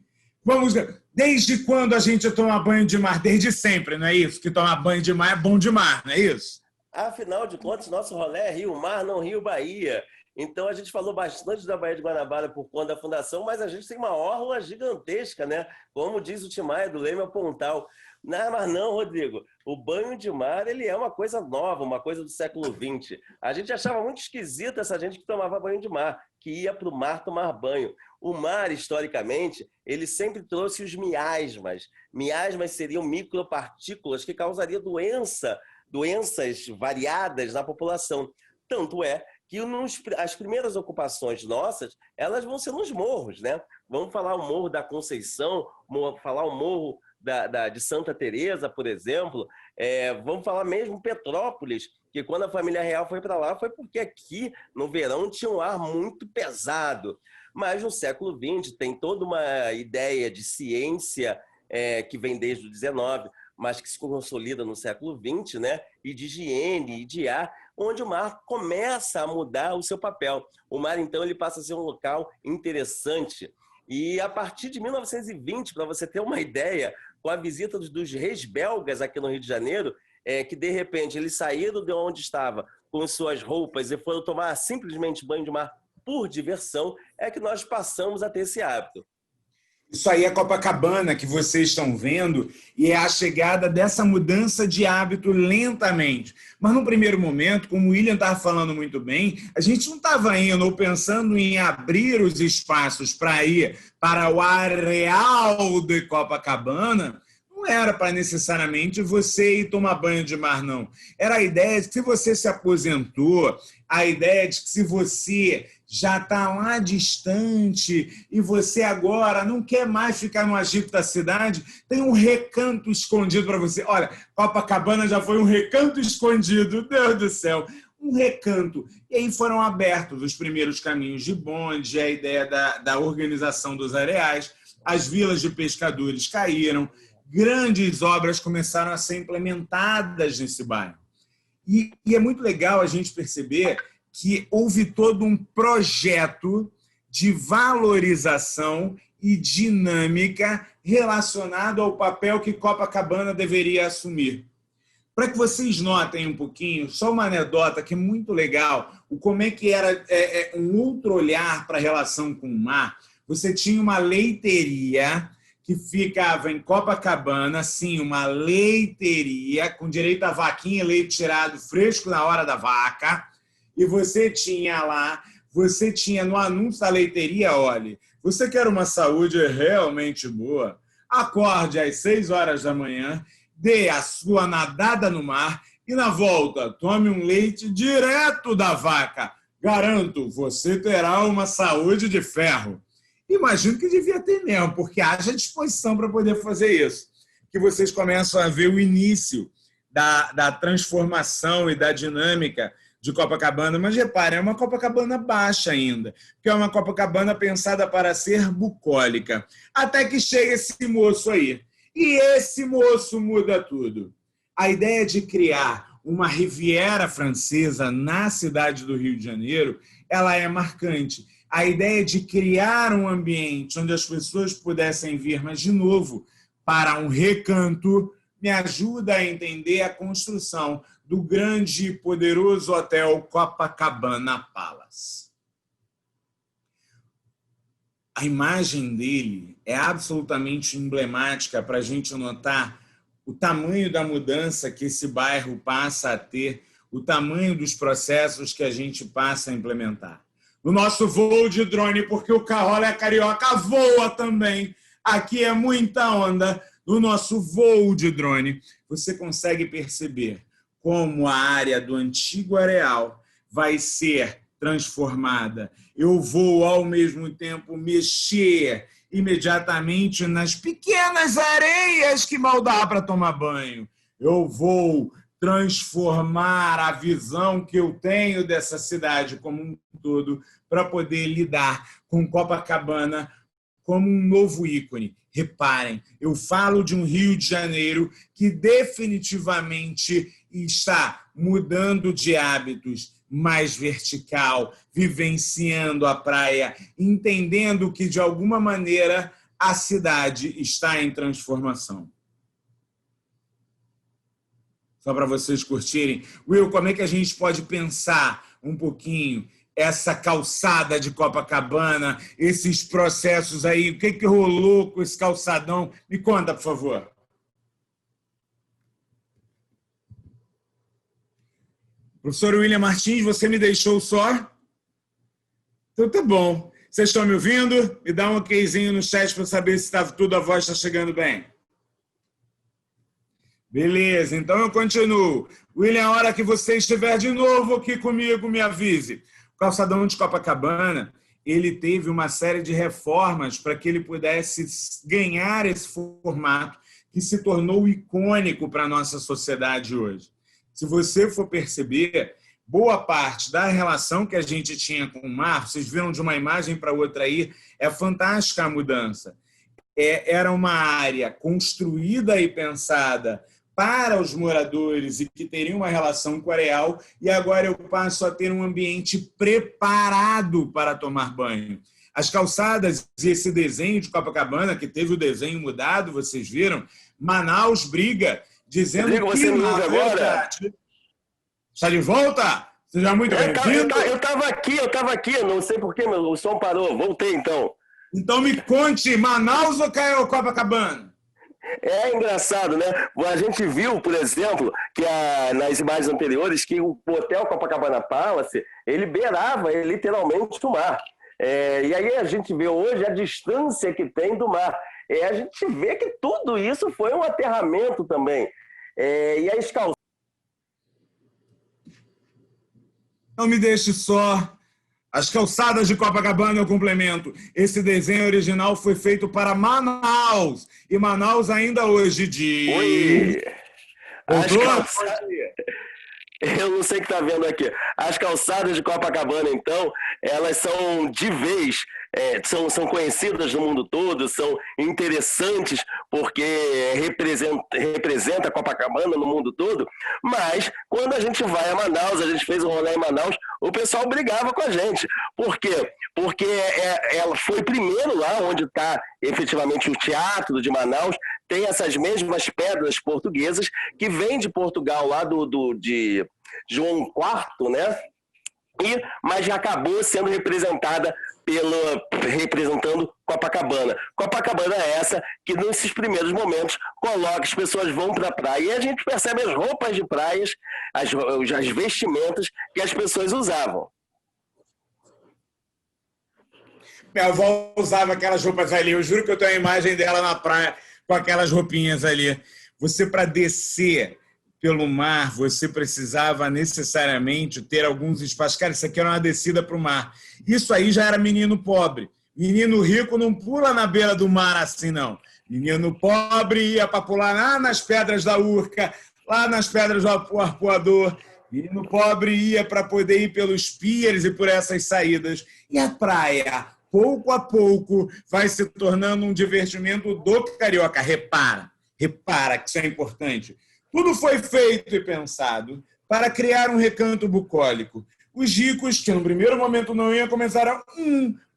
Desde quando a gente toma banho de mar? Desde sempre, não é isso? Que tomar banho de mar é bom de mar, não é isso? Afinal de contas, nosso rolê é Rio-Mar, não Rio-Bahia. Então, a gente falou bastante da Baía de Guanabara por conta da fundação, mas a gente tem uma orla gigantesca, né? Como diz o Tim Maia, do Leme ao Pontal. Não, mas não, Rodrigo. O banho de mar ele é uma coisa nova, uma coisa do século XX. A gente achava muito esquisita essa gente que tomava banho de mar, que ia para o mar tomar banho. O mar, historicamente, ele sempre trouxe os miasmas. Miasmas seriam micropartículas que causariam doenças variadas na população. Tanto é que as primeiras ocupações nossas, elas vão ser nos morros, né? Vamos falar o Morro da Conceição, falar o Morro de Santa Teresa, por exemplo. Vamos falar mesmo Petrópolis, que quando a família real foi para lá foi porque aqui, no verão, tinha um ar muito pesado. Mas no século XX tem toda uma ideia de ciência que vem desde o XIX, mas que se consolida no século XX, né? E de higiene e de ar, onde o mar começa a mudar o seu papel. O mar, então, ele passa a ser um local interessante. E a partir de 1920, para você ter uma ideia, com a visita dos reis belgas aqui no Rio de Janeiro, que de repente eles saíram de onde estava com suas roupas e foram tomar simplesmente banho de mar por diversão, é que nós passamos a ter esse hábito. Isso aí é Copacabana que vocês estão vendo e é a chegada dessa mudança de hábito lentamente. Mas no primeiro momento, como o William estava falando muito bem, a gente não estava indo ou pensando em abrir os espaços para ir para o areal de Copacabana não era para necessariamente você ir tomar banho de mar, não. Era a ideia de que se você se aposentou, a ideia de que se você já está lá distante e você agora não quer mais ficar no agito da cidade, tem um recanto escondido para você. Olha, Copacabana já foi um recanto escondido, Deus do céu, um recanto. E aí foram abertos os primeiros caminhos de bonde, a ideia da organização dos areais, as vilas de pescadores caíram, grandes obras começaram a ser implementadas nesse bairro. E é muito legal a gente perceber que houve todo um projeto de valorização e dinâmica relacionado ao papel que Copacabana deveria assumir. Para que vocês notem um pouquinho, só uma anedota que é muito legal, como é que era um outro olhar para a relação com o mar. Você tinha uma leiteria que ficava em Copacabana, sim, uma leiteria com direito a vaquinha e leite tirado fresco na hora da vaca, e você tinha no anúncio da leiteria, olha, você quer uma saúde realmente boa? Acorde às 6 horas da manhã, dê a sua nadada no mar e, na volta, tome um leite direto da vaca. Garanto, você terá uma saúde de ferro. Imagino que devia ter mesmo, porque haja disposição para poder fazer isso. Que vocês começam a ver o início da transformação e da dinâmica de Copacabana, mas reparem, é uma Copacabana baixa ainda, que é uma Copacabana pensada para ser bucólica. Até que chega esse moço aí. E esse moço muda tudo. A ideia de criar uma Riviera Francesa na cidade do Rio de Janeiro, ela é marcante. A ideia de criar um ambiente onde as pessoas pudessem vir, mas, de novo, para um recanto, me ajuda a entender a construção do grande e poderoso hotel Copacabana Palace. A imagem dele é absolutamente emblemática para a gente notar o tamanho da mudança que esse bairro passa a ter, o tamanho dos processos que a gente passa a implementar. No nosso voo de drone, porque o Carolé Carioca voa também, aqui é muita onda, no nosso voo de drone, você consegue perceber como a área do antigo areal vai ser transformada. Eu vou, ao mesmo tempo, mexer imediatamente nas pequenas areias que mal dá para tomar banho. Eu vou transformar a visão que eu tenho dessa cidade como um todo para poder lidar com Copacabana como um novo ícone. Reparem, eu falo de um Rio de Janeiro que definitivamente está mudando de hábitos, mais vertical, vivenciando a praia, entendendo que, de alguma maneira, a cidade está em transformação. Só para vocês curtirem. Will, como é que a gente pode pensar um pouquinho essa calçada de Copacabana, esses processos aí, o que rolou com esse calçadão? Me conta, por favor. Professor William Martins, você me deixou só? Então tá bom. Vocês estão me ouvindo? Me dá um okzinho no chat para saber se tá tudo, a voz está chegando bem. Beleza, então eu continuo. William, a hora que você estiver de novo aqui comigo, me avise. O calçadão de Copacabana, ele teve uma série de reformas para que ele pudesse ganhar esse formato que se tornou icônico para a nossa sociedade hoje. Se você for perceber, boa parte da relação que a gente tinha com o mar, vocês viram de uma imagem para outra aí, é fantástica a mudança. Era uma área construída e pensada para os moradores e que teria uma relação com o areal, e agora eu passo a ter um ambiente preparado para tomar banho. As calçadas e esse desenho de Copacabana, que teve o desenho mudado, vocês viram, Manaus briga, dizendo Rodrigo, que, na verdade... Está de volta? Seja muito bem-vindo. Eu estava aqui, não sei porquê, o som parou, voltei então. Então me conte, Manaus ou Copacabana? É engraçado, né? A gente viu, por exemplo, que nas imagens anteriores, que o hotel Copacabana Palace, ele beirava literalmente o mar. E aí a gente vê hoje a distância que tem do mar. a gente vê que tudo isso foi um aterramento também. E as calçadas... Não me deixe só. As calçadas de Copacabana eu complemento. Esse desenho original foi feito para Manaus. E Manaus ainda hoje diz... Oi! As calçadas... Eu não sei o que está vendo aqui. As calçadas de Copacabana, então, elas são de vez, são conhecidas no mundo todo, são interessantes porque representa Copacabana no mundo todo, mas quando a gente vai a Manaus, a gente fez um rolê em Manaus, o pessoal brigava com a gente. Por quê? Porque ela foi primeiro lá onde está efetivamente o Teatro de Manaus, tem essas mesmas pedras portuguesas que vêm de Portugal, lá de João IV, né? Mas já acabou sendo representada representando Copacabana. Copacabana é essa que, nesses primeiros momentos, coloca, as pessoas vão para a praia e a gente percebe as roupas de praias, as vestimentas que as pessoas usavam. Minha avó usava aquelas roupas ali. Eu juro que eu tenho a imagem dela na praia com aquelas roupinhas ali. Você, para descer pelo mar, você precisava necessariamente ter alguns espaços. Cara, isso aqui era uma descida para o mar. Isso aí já era menino pobre. Menino rico não pula na beira do mar assim, não. Menino pobre ia para pular lá nas pedras da Urca, lá nas pedras do Arpoador. Menino pobre ia para poder ir pelos piers e por essas saídas. E a praia, pouco a pouco, vai se tornando um divertimento do carioca. Repara que isso é importante. Tudo foi feito e pensado para criar um recanto bucólico. Os ricos, que no primeiro momento não iam, começaram,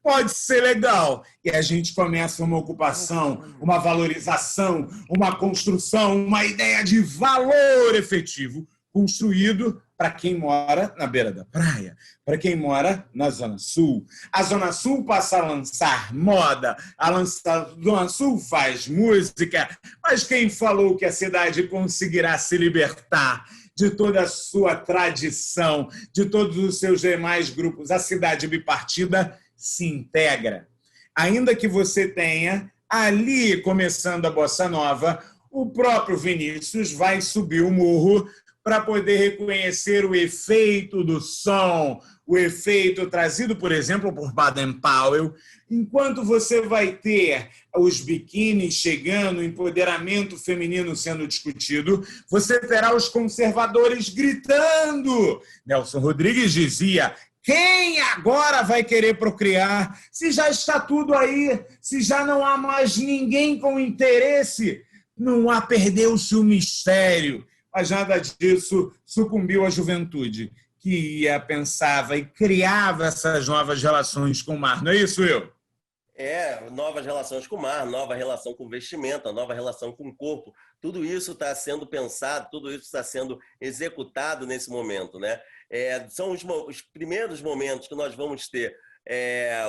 pode ser legal. E a gente começa uma ocupação, uma valorização, uma construção, uma ideia de valor efetivo construído para quem mora na beira da praia, para quem mora na Zona Sul. A Zona Sul passa a lançar moda, a Zona Sul faz música, mas quem falou que a cidade conseguirá se libertar de toda a sua tradição, de todos os seus demais grupos? A cidade bipartida se integra. Ainda que você tenha ali, começando a Bossa Nova, o próprio Vinícius vai subir o morro para poder reconhecer o efeito do som, o efeito trazido, por exemplo, por Baden-Powell. Enquanto você vai ter os biquínis chegando, o empoderamento feminino sendo discutido, você terá os conservadores gritando. Nelson Rodrigues dizia: quem agora vai querer procriar? Se já está tudo aí, se já não há mais ninguém com interesse, não há, perdeu-se o mistério. Mas nada disso sucumbiu à juventude, que pensava e criava essas novas relações com o mar. Não é isso, Will? Novas relações com o mar, nova relação com vestimenta, nova relação com o corpo. Tudo isso está sendo pensado, tudo isso está sendo executado nesse momento, né? São os primeiros momentos que nós vamos ter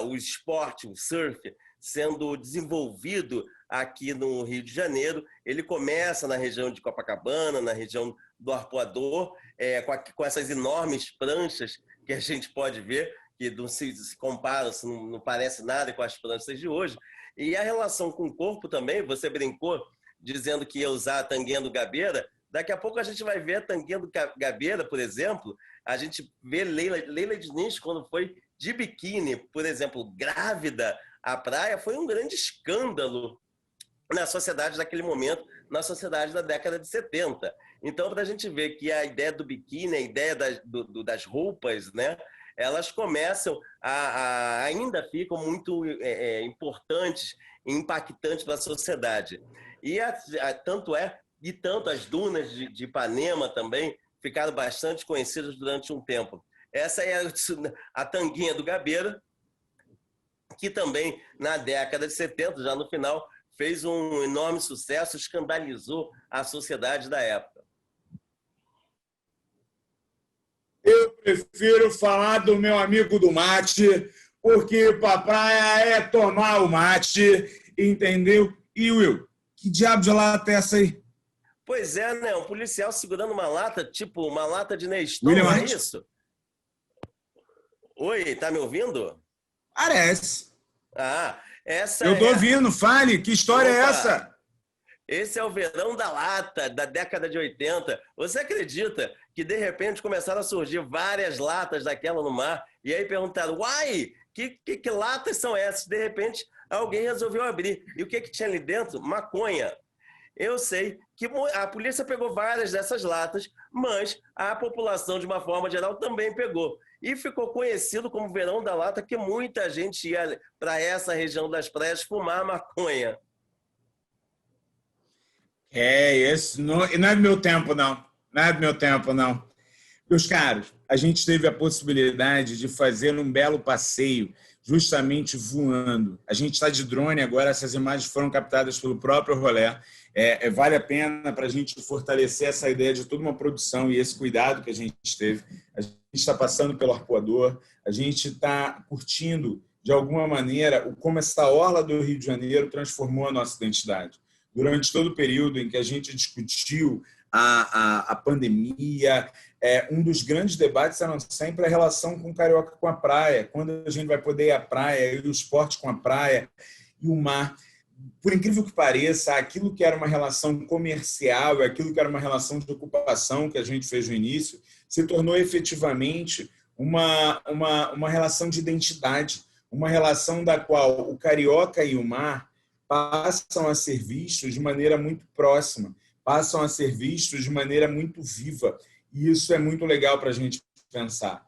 o esporte, o surf, sendo desenvolvido aqui no Rio de Janeiro. Ele começa na região de Copacabana, na região do Arpoador, com essas enormes pranchas que a gente pode ver, que não se comparam, não parece nada com as pranchas de hoje. E a relação com o corpo também, você brincou dizendo que ia usar a tanguinha do Gabeira. Daqui a pouco a gente vai ver a tanguinha do Gabeira, por exemplo. A gente vê Leila Diniz, quando foi de biquíni, por exemplo, grávida, à praia, foi um grande escândalo na sociedade daquele momento, na sociedade da década de 70. Então, para a gente ver que a ideia do biquíni, a ideia das roupas, né, elas começam ainda ficam muito importantes e impactantes para a sociedade. E tanto as dunas de Ipanema também ficaram bastante conhecidas durante um tempo. Essa é a tanguinha do Gabeira, que também, na década de 70, já no final, fez um enorme sucesso, escandalizou a sociedade da época. Eu prefiro falar do meu amigo do mate, porque pra praia é tomar o mate, entendeu? E, Will, que diabo de lata é essa aí? Pois é, né? Um policial segurando uma lata, tipo uma lata de Neston, William, não é isso? Oi, tá me ouvindo? Parece. Essa Eu estou é... ouvindo, fale, que história é Opa! essa? Esse é o verão da lata da década de 80. Você acredita que de repente começaram a surgir várias latas daquela no mar e aí perguntaram, uai, que latas são essas? De repente alguém resolveu abrir. E o que tinha ali dentro? Maconha. Eu sei que a polícia pegou várias dessas latas, mas a população, de uma forma geral, também pegou. E ficou conhecido como Verão da Lata, que muita gente ia para essa região das praias fumar maconha. Esse não é do meu tempo, não. Não é do meu tempo, não. Meus caros, a gente teve a possibilidade de fazer um belo passeio, justamente voando. A gente está de drone agora, essas imagens foram captadas pelo próprio Rolé. Vale a pena para a gente fortalecer essa ideia de toda uma produção e esse cuidado que a gente teve. A gente está passando pelo arpoador, a gente está curtindo, de alguma maneira, como essa orla do Rio de Janeiro transformou a nossa identidade. Durante todo o período em que a gente discutiu a pandemia, um dos grandes debates era sempre a relação com o carioca com a praia, quando a gente vai poder ir à praia, e o esporte com a praia e o mar. Por incrível que pareça, aquilo que era uma relação comercial, aquilo que era uma relação de ocupação que a gente fez no início, se tornou efetivamente uma relação de identidade, uma relação da qual o carioca e o mar passam a ser vistos de maneira muito próxima, passam a ser vistos de maneira muito viva. E isso é muito legal para a gente pensar.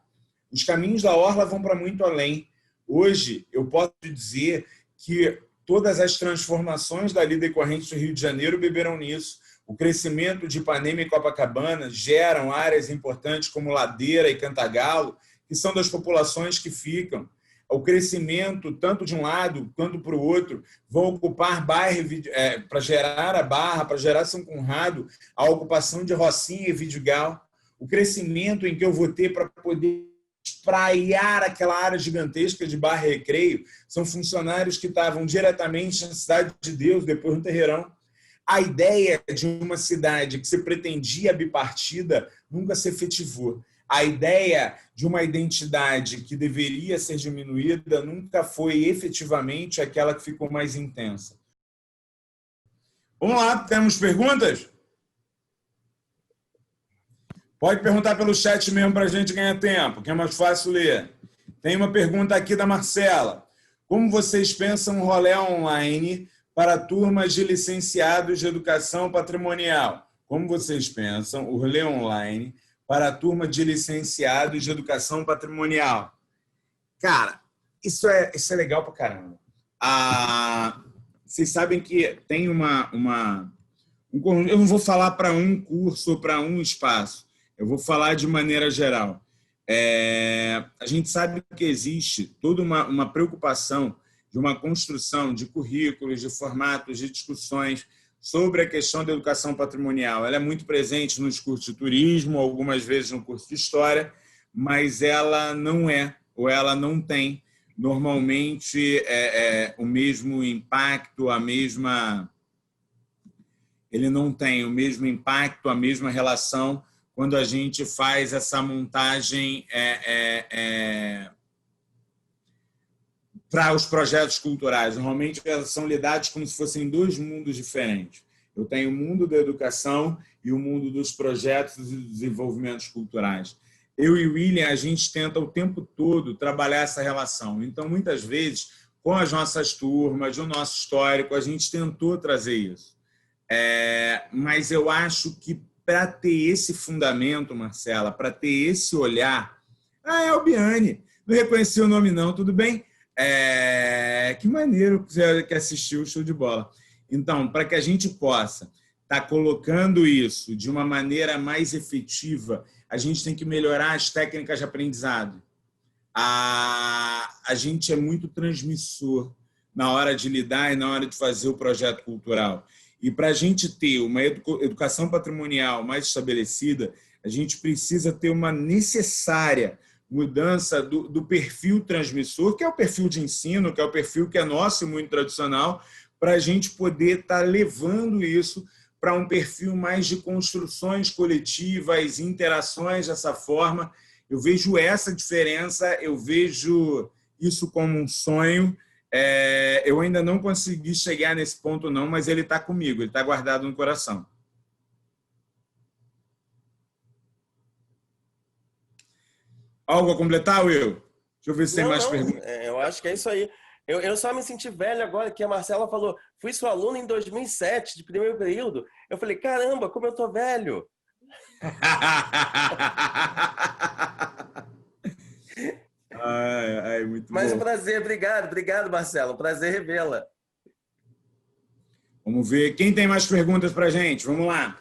Os caminhos da orla vão para muito além. Hoje, eu posso dizer que todas as transformações dali decorrentes do Rio de Janeiro beberam nisso. O crescimento de Ipanema e Copacabana geram áreas importantes como Ladeira e Cantagalo, que são das populações que ficam. O crescimento, tanto de um lado quanto para o outro, vão ocupar bairro para gerar a Barra, para gerar São Conrado, a ocupação de Rocinha e Vidigal. O crescimento em que eu vou ter para poder espraiar aquela área gigantesca de Barra e Recreio são funcionários que estavam diretamente na Cidade de Deus, depois no Terreirão. A ideia de uma cidade que se pretendia bipartida nunca se efetivou. A ideia de uma identidade que deveria ser diminuída nunca foi efetivamente aquela que ficou mais intensa. Vamos lá, temos perguntas? Pode perguntar pelo chat mesmo para a gente ganhar tempo, que é mais fácil ler. Tem uma pergunta aqui da Marcela. Como vocês pensam o rolê online para turmas de licenciados de educação patrimonial? Como vocês pensam o rolê online para a turma de licenciados de educação patrimonial? Cara, isso é legal pra caramba. Vocês sabem que tem eu não vou falar para um curso ou para um espaço, eu vou falar de maneira geral. A gente sabe que existe toda uma preocupação de uma construção de currículos, de formatos, de discussões sobre a questão da educação patrimonial. Ela é muito presente nos cursos de turismo, algumas vezes no curso de história, mas ela não ou ela não tem, normalmente, o mesmo impacto, ele não tem o mesmo impacto, a mesma relação quando a gente faz essa montagem para os projetos culturais. Normalmente, elas são lidadas como se fossem dois mundos diferentes. Eu tenho o mundo da educação e o mundo dos projetos e dos desenvolvimentos culturais. Eu e o William, a gente tenta o tempo todo trabalhar essa relação. Então, muitas vezes, com as nossas turmas, o nosso histórico, a gente tentou trazer isso. Mas eu acho que para ter esse fundamento, Marcela, para ter esse olhar... é o Biane. Não reconheci o nome, não. Tudo bem? Que maneiro que assistiu o show de bola. Então, para que a gente possa estar colocando isso de uma maneira mais efetiva, a gente tem que melhorar as técnicas de aprendizado. A gente é muito transmissor na hora de lidar e na hora de fazer o projeto cultural. E para a gente ter uma educação patrimonial mais estabelecida, a gente precisa ter uma necessária mudança do perfil transmissor, que é o perfil de ensino, que é o perfil que é nosso e muito tradicional, para a gente poder estar levando isso para um perfil mais de construções coletivas, interações dessa forma. Eu vejo essa diferença, eu vejo isso como um sonho Eu ainda não consegui chegar nesse ponto, não, mas ele está comigo, ele está guardado no coração. Algo a completar, Will? Deixa eu ver se tem mais perguntas. Eu acho que é isso aí. Eu só me senti velho agora, que a Marcela falou, fui sua aluna em 2007, de primeiro período. Eu falei, caramba, como eu tô velho. Muito Mas bom. um prazer, obrigado, Marcelo. Um prazer revê-la. Vamos ver. Quem tem mais perguntas para a gente? Vamos lá.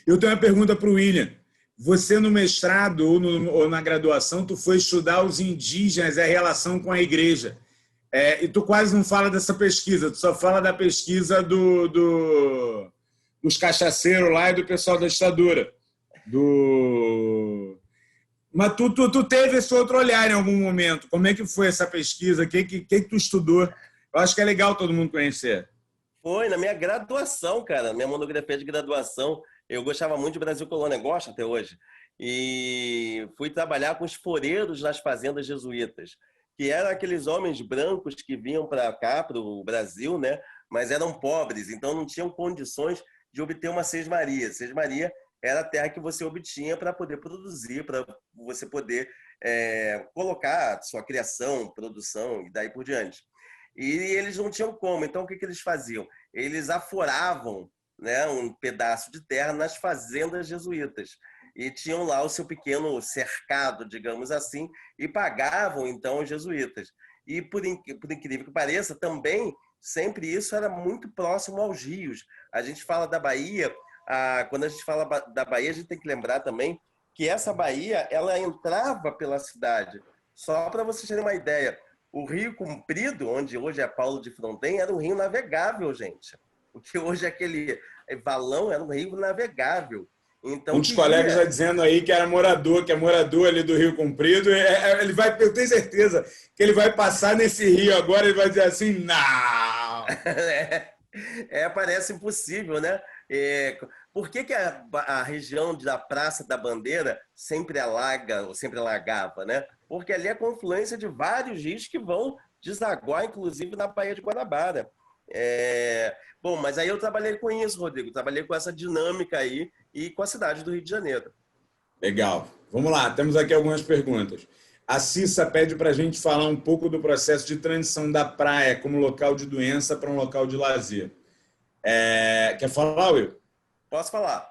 Eu tenho uma pergunta para o William. Você no mestrado ou na graduação, tu foi estudar os indígenas e a relação com a igreja. E tu quase não fala dessa pesquisa, tu só fala da pesquisa dos cachaceiros lá e do pessoal da ditadura. Mas tu teve esse outro olhar em algum momento. Como é que foi essa pesquisa? O que tu estudou? Eu acho que é legal todo mundo conhecer. Foi na minha graduação, cara. Minha monografia de graduação. Eu gostava muito de Brasil Colônia, gosto até hoje. E fui trabalhar com os foreiros nas fazendas jesuítas, que eram aqueles homens brancos que vinham para cá, para o Brasil, né? Mas eram pobres, então não tinham condições de obter uma sesmaria. Sesmaria era a terra que você obtinha para poder produzir, para você poder colocar sua criação, produção e daí por diante. E eles não tinham como, então o que eles faziam? Eles aforavam, né, um pedaço de terra nas fazendas jesuítas e tinham lá o seu pequeno cercado, digamos assim, e pagavam então os jesuítas. E por incrível que pareça, também sempre isso era muito próximo aos rios. A gente fala da Bahia, quando a gente fala da Bahia, a gente tem que lembrar também que essa Bahia, ela entrava pela cidade. Só para vocês terem uma ideia, o Rio Comprido, onde hoje é Paulo de Fronten, era um rio navegável, gente. O que hoje é aquele valão era um rio navegável. Então, um dos colegas já dizendo aí que é morador ali do Rio Comprido. Ele vai, eu tenho certeza que ele vai passar nesse rio agora e vai dizer assim, não! Parece impossível, né? Por que a região da Praça da Bandeira sempre alaga, ou sempre alagava, né? Porque ali é a confluência de vários rios que vão desaguar, inclusive, na Baía de Guanabara. Bom, mas aí eu trabalhei com isso, Rodrigo. Trabalhei com essa dinâmica aí e com a cidade do Rio de Janeiro. Legal. Vamos lá, temos aqui algumas perguntas. A Cissa pede para a gente falar um pouco do processo de transição da praia como local de doença para um local de lazer. Quer falar, Will? Posso falar.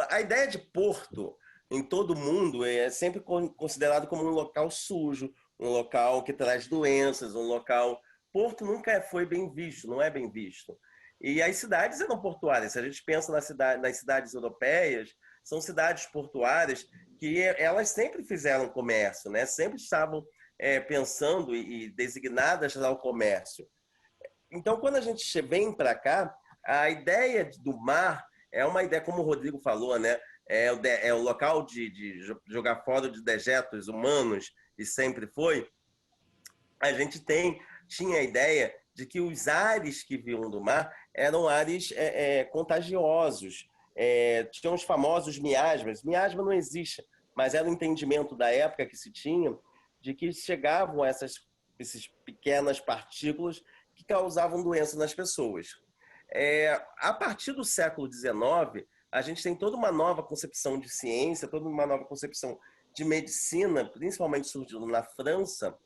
A ideia de porto em todo mundo é sempre considerado como um local sujo, um local que traz doenças, um local... Porto nunca foi bem visto, não é bem visto. E as cidades eram portuárias. Se a gente pensa nas cidades europeias, são cidades portuárias que elas sempre fizeram comércio, né? Sempre estavam pensando e designadas ao comércio. Então, quando a gente vem para cá, a ideia do mar é uma ideia, como o Rodrigo falou, né? É o local de jogar fora de dejetos humanos, e sempre foi. A gente tinha a ideia de que os ares que vinham do mar eram ares contagiosos. Tinham os famosos miasmas. Miasma não existe, mas era o entendimento da época que se tinha de que chegavam essas pequenas partículas que causavam doença nas pessoas. A partir do século XIX, a gente tem toda uma nova concepção de ciência, toda uma nova concepção de medicina, principalmente surgindo na França,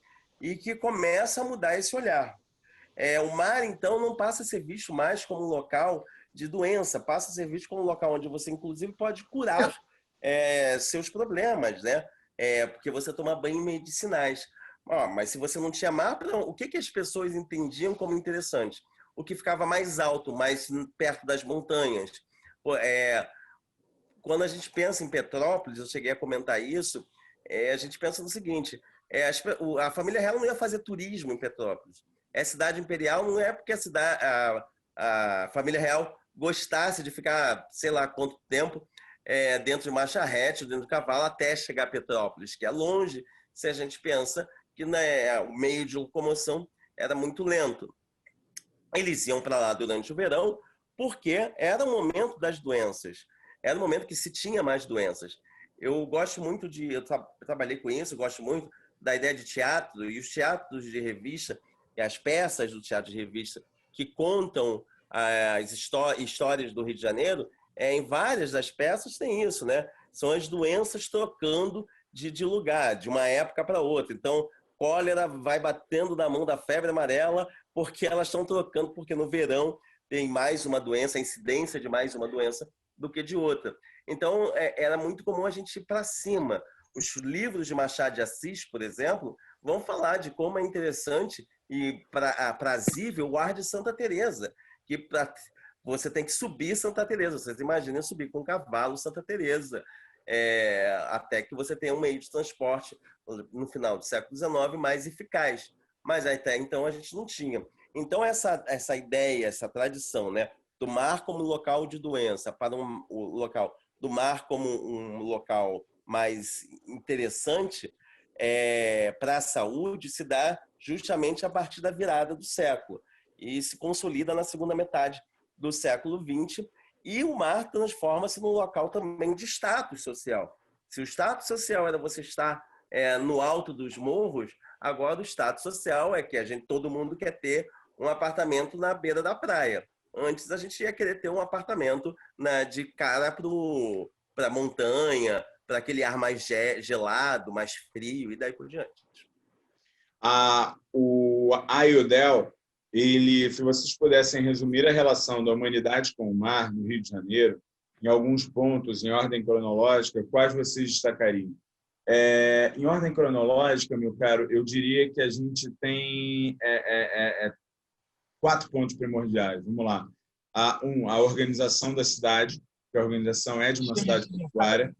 e que começa a mudar esse olhar. O mar, então, não passa a ser visto mais como um local de doença, passa a ser visto como um local onde você, inclusive, pode curar seus problemas, né? Porque você toma banho medicinais. Mas se você não tinha mar, o que as pessoas entendiam como interessante? O que ficava mais alto, mais perto das montanhas. Quando a gente pensa em Petrópolis, eu cheguei a comentar isso, a gente pensa no seguinte... a família real não ia fazer turismo em Petrópolis. Cidade imperial não é porque a família real gostasse de ficar, sei lá quanto tempo, dentro de uma charrete, dentro do cavalo, até chegar a Petrópolis, que é longe, se a gente pensa que o meio de locomoção era muito lento. Eles iam para lá durante o verão, porque era o momento das doenças. Era o momento que se tinha mais doenças. Eu gosto muito eu trabalhei com isso, eu gosto muito da ideia de teatro, e os teatros de revista, e as peças do teatro de revista que contam as histórias do Rio de Janeiro, em várias das peças tem isso, né? São as doenças trocando de lugar, de uma época para outra. Então, cólera vai batendo na mão da febre amarela porque elas estão trocando, porque no verão tem mais uma doença, a incidência de mais uma doença do que de outra. Então, era muito comum a gente ir para cima. Os livros de Machado de Assis, por exemplo, vão falar de como é interessante e aprazível o ar de Santa Teresa, que você tem que subir Santa Teresa. Vocês imaginem subir com um cavalo Santa Teresa, até que você tenha um meio de transporte no final do século XIX mais eficaz. Mas até então a gente não tinha. Então essa ideia, essa tradição, né, do mar como local de doença para o local do mar como um local mais interessante para a saúde se dá justamente a partir da virada do século e se consolida na segunda metade do século XX, e o mar transforma-se num local também de status social. Se o status social era você estar no alto dos morros, agora o status social é que todo mundo quer ter um apartamento na beira da praia. Antes a gente ia querer ter um apartamento de cara para a montanha, para aquele ar mais gelado, mais frio e daí por diante. O Ayodel, se vocês pudessem resumir a relação da humanidade com o mar no Rio de Janeiro, em alguns pontos, em ordem cronológica, quais vocês destacariam? Em ordem cronológica, meu caro, eu diria que a gente tem 4 pontos primordiais. Vamos lá. A organização da cidade, que a organização é de uma cidade portuária.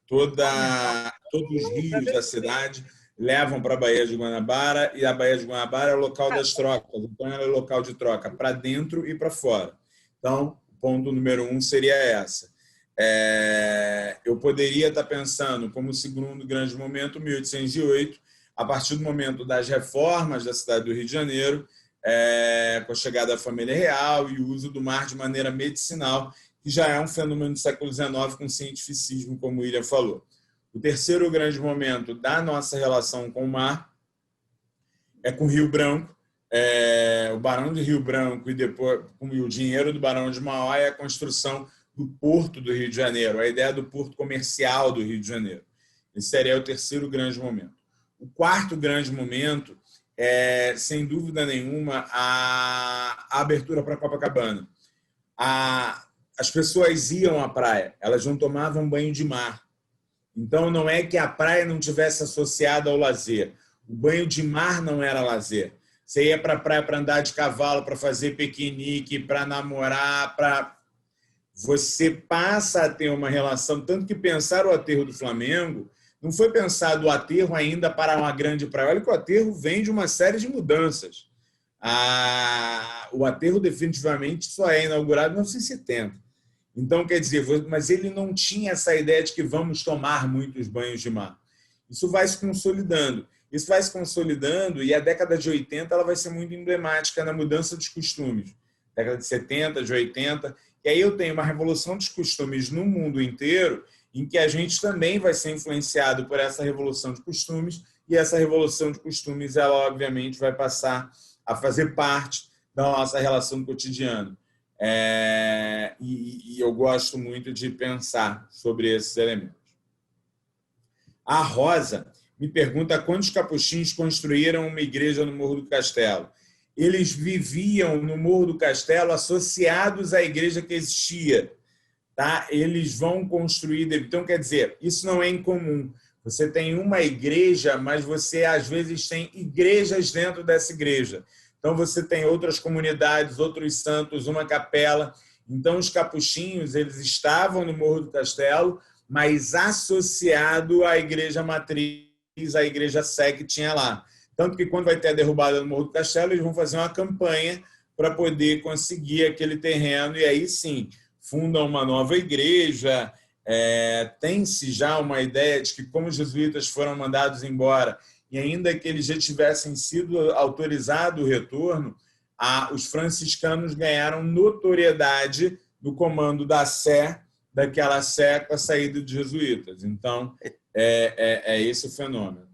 Todos os rios da cidade levam para a Baía de Guanabara, e a Baía de Guanabara é o local das trocas. Então, ela é o local de troca para dentro e para fora. Então, o ponto número 1 seria essa. Eu poderia estar pensando como segundo grande momento, 1808, a partir do momento das reformas da cidade do Rio de Janeiro, com a chegada da família real e o uso do mar de maneira medicinal, que já é um fenômeno do século XIX com cientificismo, como o William falou. O terceiro grande momento da nossa relação com o mar é com o Rio Branco, o Barão de Rio Branco, e depois com o dinheiro do Barão de Mauá e a construção do Porto do Rio de Janeiro, a ideia do porto comercial do Rio de Janeiro. Esse seria o terceiro grande momento. O quarto grande momento é, sem dúvida nenhuma, a abertura para Copacabana. As pessoas iam à praia, elas não tomavam banho de mar. Então, não é que a praia não tivesse associada ao lazer. O banho de mar não era lazer. Você ia para a praia para andar de cavalo, para fazer piquenique, para namorar, Você passa a ter uma relação, tanto que pensar o aterro do Flamengo não foi pensado o aterro ainda para uma grande praia. Olha que o aterro vem de uma série de mudanças. O aterro definitivamente só é inaugurado em 1970. Então, quer dizer, mas ele não tinha essa ideia de que vamos tomar muitos banhos de mar. Isso vai se consolidando. Isso vai se consolidando e a década de 80 ela vai ser muito emblemática na mudança dos costumes. Década de 70, de 80. E aí eu tenho uma revolução dos costumes no mundo inteiro, em que a gente também vai ser influenciado por essa revolução de costumes, e essa revolução de costumes, ela obviamente vai passar a fazer parte da nossa relação cotidiana. E eu gosto muito de pensar sobre esses elementos. A Rosa me pergunta quantos capuchinhos construíram uma igreja no Morro do Castelo. Eles viviam no Morro do Castelo associados à igreja que existia. Tá? Eles vão construir... Então, quer dizer, isso não é incomum. Você tem uma igreja, mas você, às vezes, tem igrejas dentro dessa igreja. Então, você tem outras comunidades, outros santos, uma capela. Então, os capuchinhos, eles estavam no Morro do Castelo, mas associado à igreja matriz, à igreja sé que tinha lá. Tanto que, quando vai ter a derrubada no Morro do Castelo, eles vão fazer uma campanha para poder conseguir aquele terreno, e aí sim, fundam uma nova igreja. Tem-se já uma ideia de que, como os jesuítas foram mandados embora, e ainda que eles já tivessem sido autorizado o retorno, os franciscanos ganharam notoriedade no comando da Sé daquela século a saída dos jesuítas. Então, é esse o fenômeno.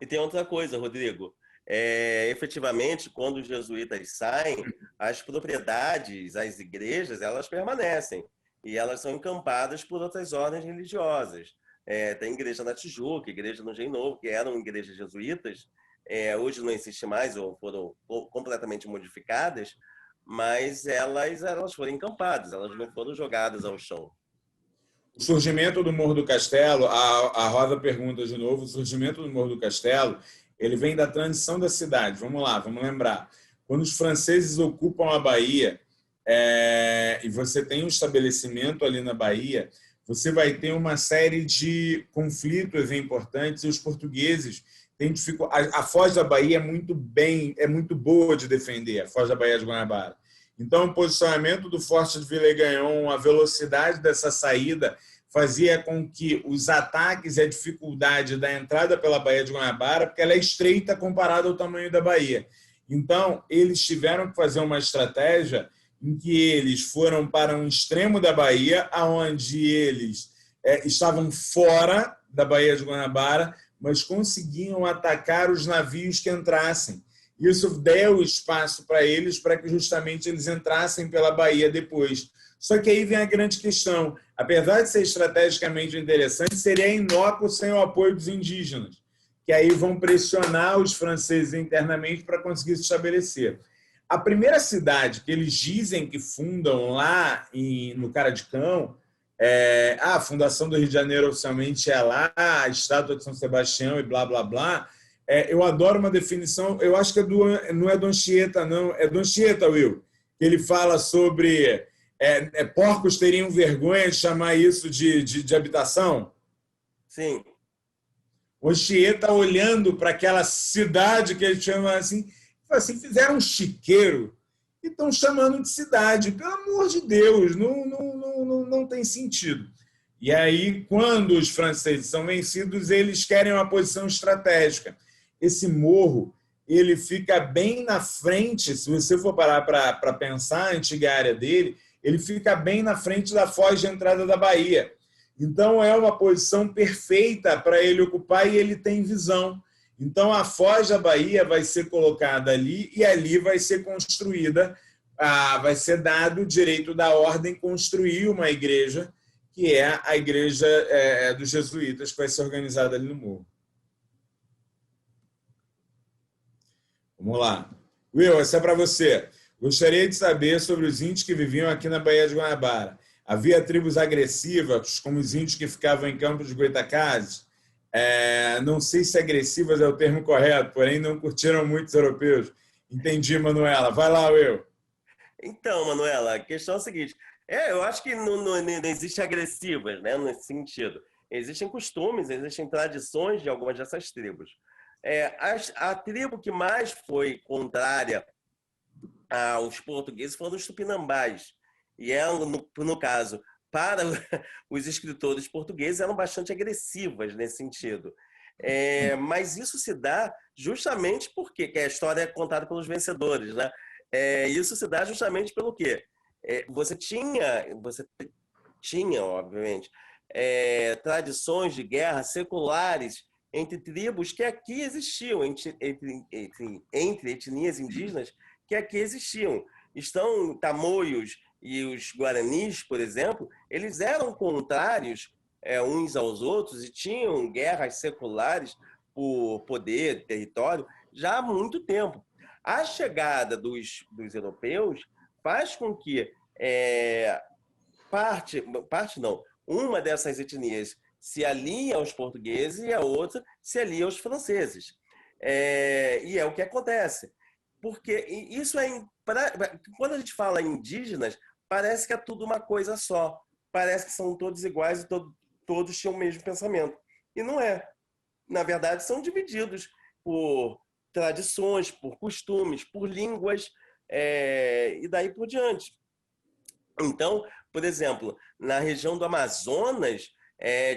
E tem outra coisa, Rodrigo. Efetivamente, quando os jesuítas saem, as propriedades, as igrejas, elas permanecem. E elas são encampadas por outras ordens religiosas. Tem igreja na Tijuca, igreja no Engenho Novo, que eram igrejas jesuítas. Hoje não existe mais, ou foram completamente modificadas, mas elas foram encampadas, elas não foram jogadas ao chão. O surgimento do Morro do Castelo, a Rosa pergunta de novo, o surgimento do Morro do Castelo, ele vem da transição da cidade. Vamos lá, vamos lembrar. Quando os franceses ocupam a Bahia, e você tem um estabelecimento ali na Bahia, você vai ter uma série de conflitos importantes, e os portugueses têm dificuldade. A Foz da Bahia é muito boa de defender, a Foz da Bahia de Guanabara. Então, o posicionamento do Forte de Villeganhon, a velocidade dessa saída, fazia com que os ataques e a dificuldade da entrada pela Baía de Guanabara, porque ela é estreita comparada ao tamanho da Bahia. Então, eles tiveram que fazer uma estratégia em que eles foram para um extremo da Bahia, onde eles estavam fora da Baía de Guanabara, mas conseguiam atacar os navios que entrassem. Isso deu espaço para eles, para que justamente eles entrassem pela Bahia depois. Só que aí vem a grande questão. Apesar de ser estrategicamente interessante, seria inócuo sem o apoio dos indígenas, que aí vão pressionar os franceses internamente para conseguir se estabelecer. A primeira cidade que eles dizem que fundam lá no Caradicão, a fundação do Rio de Janeiro oficialmente é lá, a estátua de São Sebastião e blá, blá, blá. Eu adoro uma definição, eu acho que não é Don Chieta, não, é Don Chieta, Will, que ele fala sobre porcos teriam vergonha de chamar isso de habitação. Sim. O Chieta olhando para aquela cidade que ele chama assim, fizeram um chiqueiro e estão chamando de cidade. Pelo amor de Deus, não tem sentido. E aí, quando os franceses são vencidos, eles querem uma posição estratégica. Esse morro, ele fica bem na frente, se você for parar para pensar a antiga área dele, ele fica bem na frente da foz de entrada da Bahia. Então, é uma posição perfeita para ele ocupar e ele tem visão. Então, a foz da Bahia vai ser colocada ali e ali vai ser construída, vai ser dado o direito da ordem construir uma igreja, que é a igreja dos jesuítas, que vai ser organizada ali no morro. Vamos lá. Will, essa é para você. Gostaria de saber sobre os índios que viviam aqui na Baía de Guanabara. Havia tribos agressivas, como os índios que ficavam em Campos de Goytacazes. Não sei se agressivas é o termo correto, porém não curtiram muito os europeus. Entendi, Manuela. Vai lá, Will. Então, Manuela, a questão é a seguinte. Eu acho que não existe agressivas, né, nesse sentido. Existem costumes, existem tradições de algumas dessas tribos. A tribo que mais foi contrária aos portugueses foram os tupinambás. E no caso, para os escritores portugueses, eram bastante agressivas nesse sentido. Mas isso se dá justamente porque que a história é contada pelos vencedores, né? Isso se dá justamente pelo quê? Você tinha, obviamente, tradições de guerra seculares entre tribos que aqui existiam, entre etnias indígenas que aqui existiam. Estão tamoios e os guaranis, por exemplo, eles eram contrários uns aos outros e tinham guerras seculares por poder, território, já há muito tempo. A chegada dos europeus faz com que uma dessas etnias se alie aos portugueses e a outra se alie aos franceses. E é o que acontece. Porque isso quando a gente fala em indígenas, parece que é tudo uma coisa só. Parece que são todos iguais e todos tinham o mesmo pensamento. E não é. Na verdade, são divididos por tradições, por costumes, por línguas, e daí por diante. Então, por exemplo, na região do Amazonas,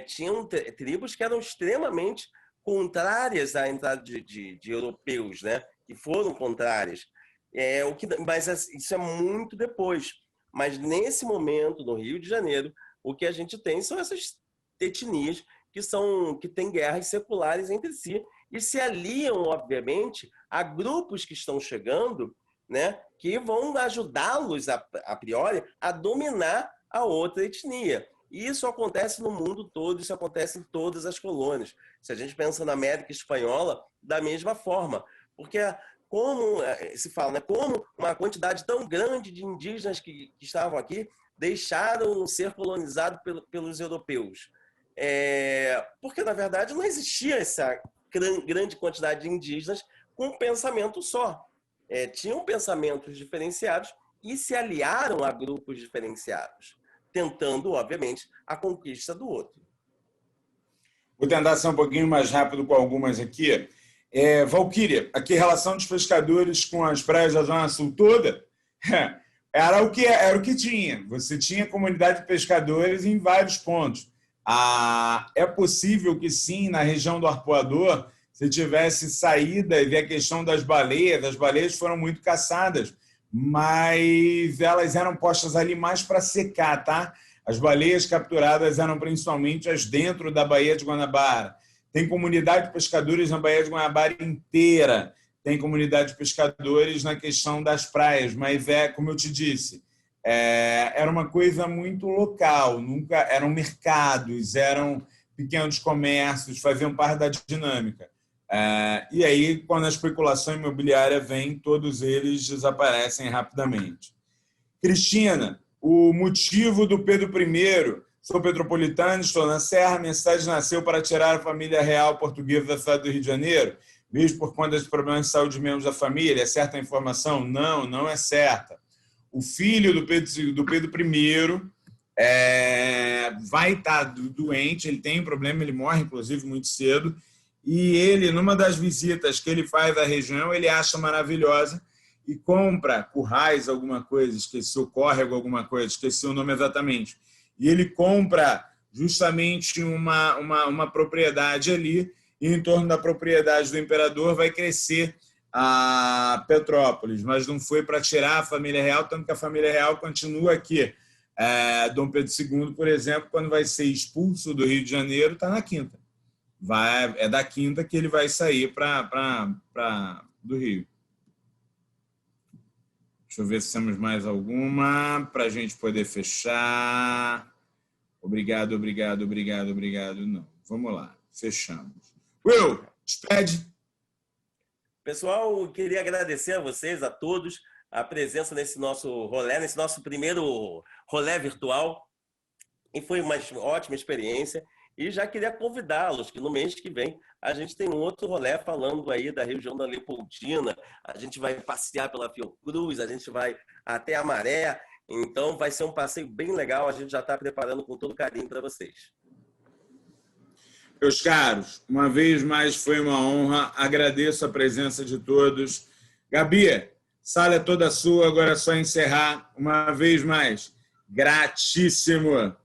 tinham tribos que eram extremamente contrárias à entrada de europeus, né? Que foram contrárias. Mas isso é muito depois. Mas nesse momento, no Rio de Janeiro, O que a gente tem são essas etnias que têm guerras seculares entre si e se aliam, obviamente, a grupos que estão chegando, né, que vão ajudá-los, a priori, a dominar a outra etnia. E isso acontece no mundo todo, isso acontece em todas as colônias. Se a gente pensa na América Espanhola, da mesma forma. Porque como se fala, né, como uma quantidade tão grande de indígenas que estavam aqui deixaram ser colonizados pelos europeus. Porque, na verdade, não existia essa grande quantidade de indígenas com um pensamento só. Tinham pensamentos diferenciados e se aliaram a grupos diferenciados, tentando, obviamente, a conquista do outro. Vou tentar ser um pouquinho mais rápido com algumas aqui. Valquíria, aqui a relação dos pescadores com as praias da Zona Sul toda era o que tinha. Você tinha comunidade de pescadores em vários pontos. É possível que sim, na região do Arpoador, se tivesse saída e ver a questão das baleias. As baleias foram muito caçadas, mas elas eram postas ali mais para secar, tá? As baleias capturadas eram principalmente as dentro da Baía de Guanabara. Tem comunidade de pescadores na Baía de Guanabara inteira. Tem comunidade de pescadores na questão das praias, mas como eu te disse, era uma coisa muito local. Nunca eram mercados, eram pequenos comércios, faziam parte da dinâmica. E aí, quando a especulação imobiliária vem, todos eles desaparecem rapidamente. Cristina, o motivo do Pedro I, sou petropolitano, estou na Serra, minha cidade nasceu para tirar a família real portuguesa da cidade do Rio de Janeiro, mesmo por conta de problemas de saúde de membros da família. É certa a informação? Não, não é certa. O filho do Pedro I vai estar doente, ele tem um problema, ele morre, inclusive, muito cedo, e ele, numa das visitas que ele faz à região, ele acha maravilhosa e compra currais, alguma coisa, esqueci o córrego, alguma coisa, esqueci o nome exatamente. E ele compra justamente uma propriedade ali, e em torno da propriedade do imperador vai crescer a Petrópolis, mas não foi para tirar a família real, tanto que a família real continua aqui. Dom Pedro II, por exemplo, quando vai ser expulso do Rio de Janeiro, está na Quinta. É da Quinta que ele vai sair do Rio. Deixa eu ver se temos mais alguma para a gente poder fechar. Obrigado. Não. Vamos lá, fechamos. Will, despede. Pessoal, queria agradecer a vocês, a todos, a presença nesse nosso rolê, nesse nosso primeiro rolê virtual. E foi uma ótima experiência. E já queria convidá-los que no mês que vem a gente tem um outro rolê falando aí da região da Leopoldina. A gente vai passear pela Fiocruz, a gente vai até a Maré. Então vai ser um passeio bem legal. A gente já está preparando com todo carinho para vocês. Meus caros, uma vez mais foi uma honra. Agradeço a presença de todos. Gabi, sala é toda sua. Agora é só encerrar. Uma vez mais, gratíssimo.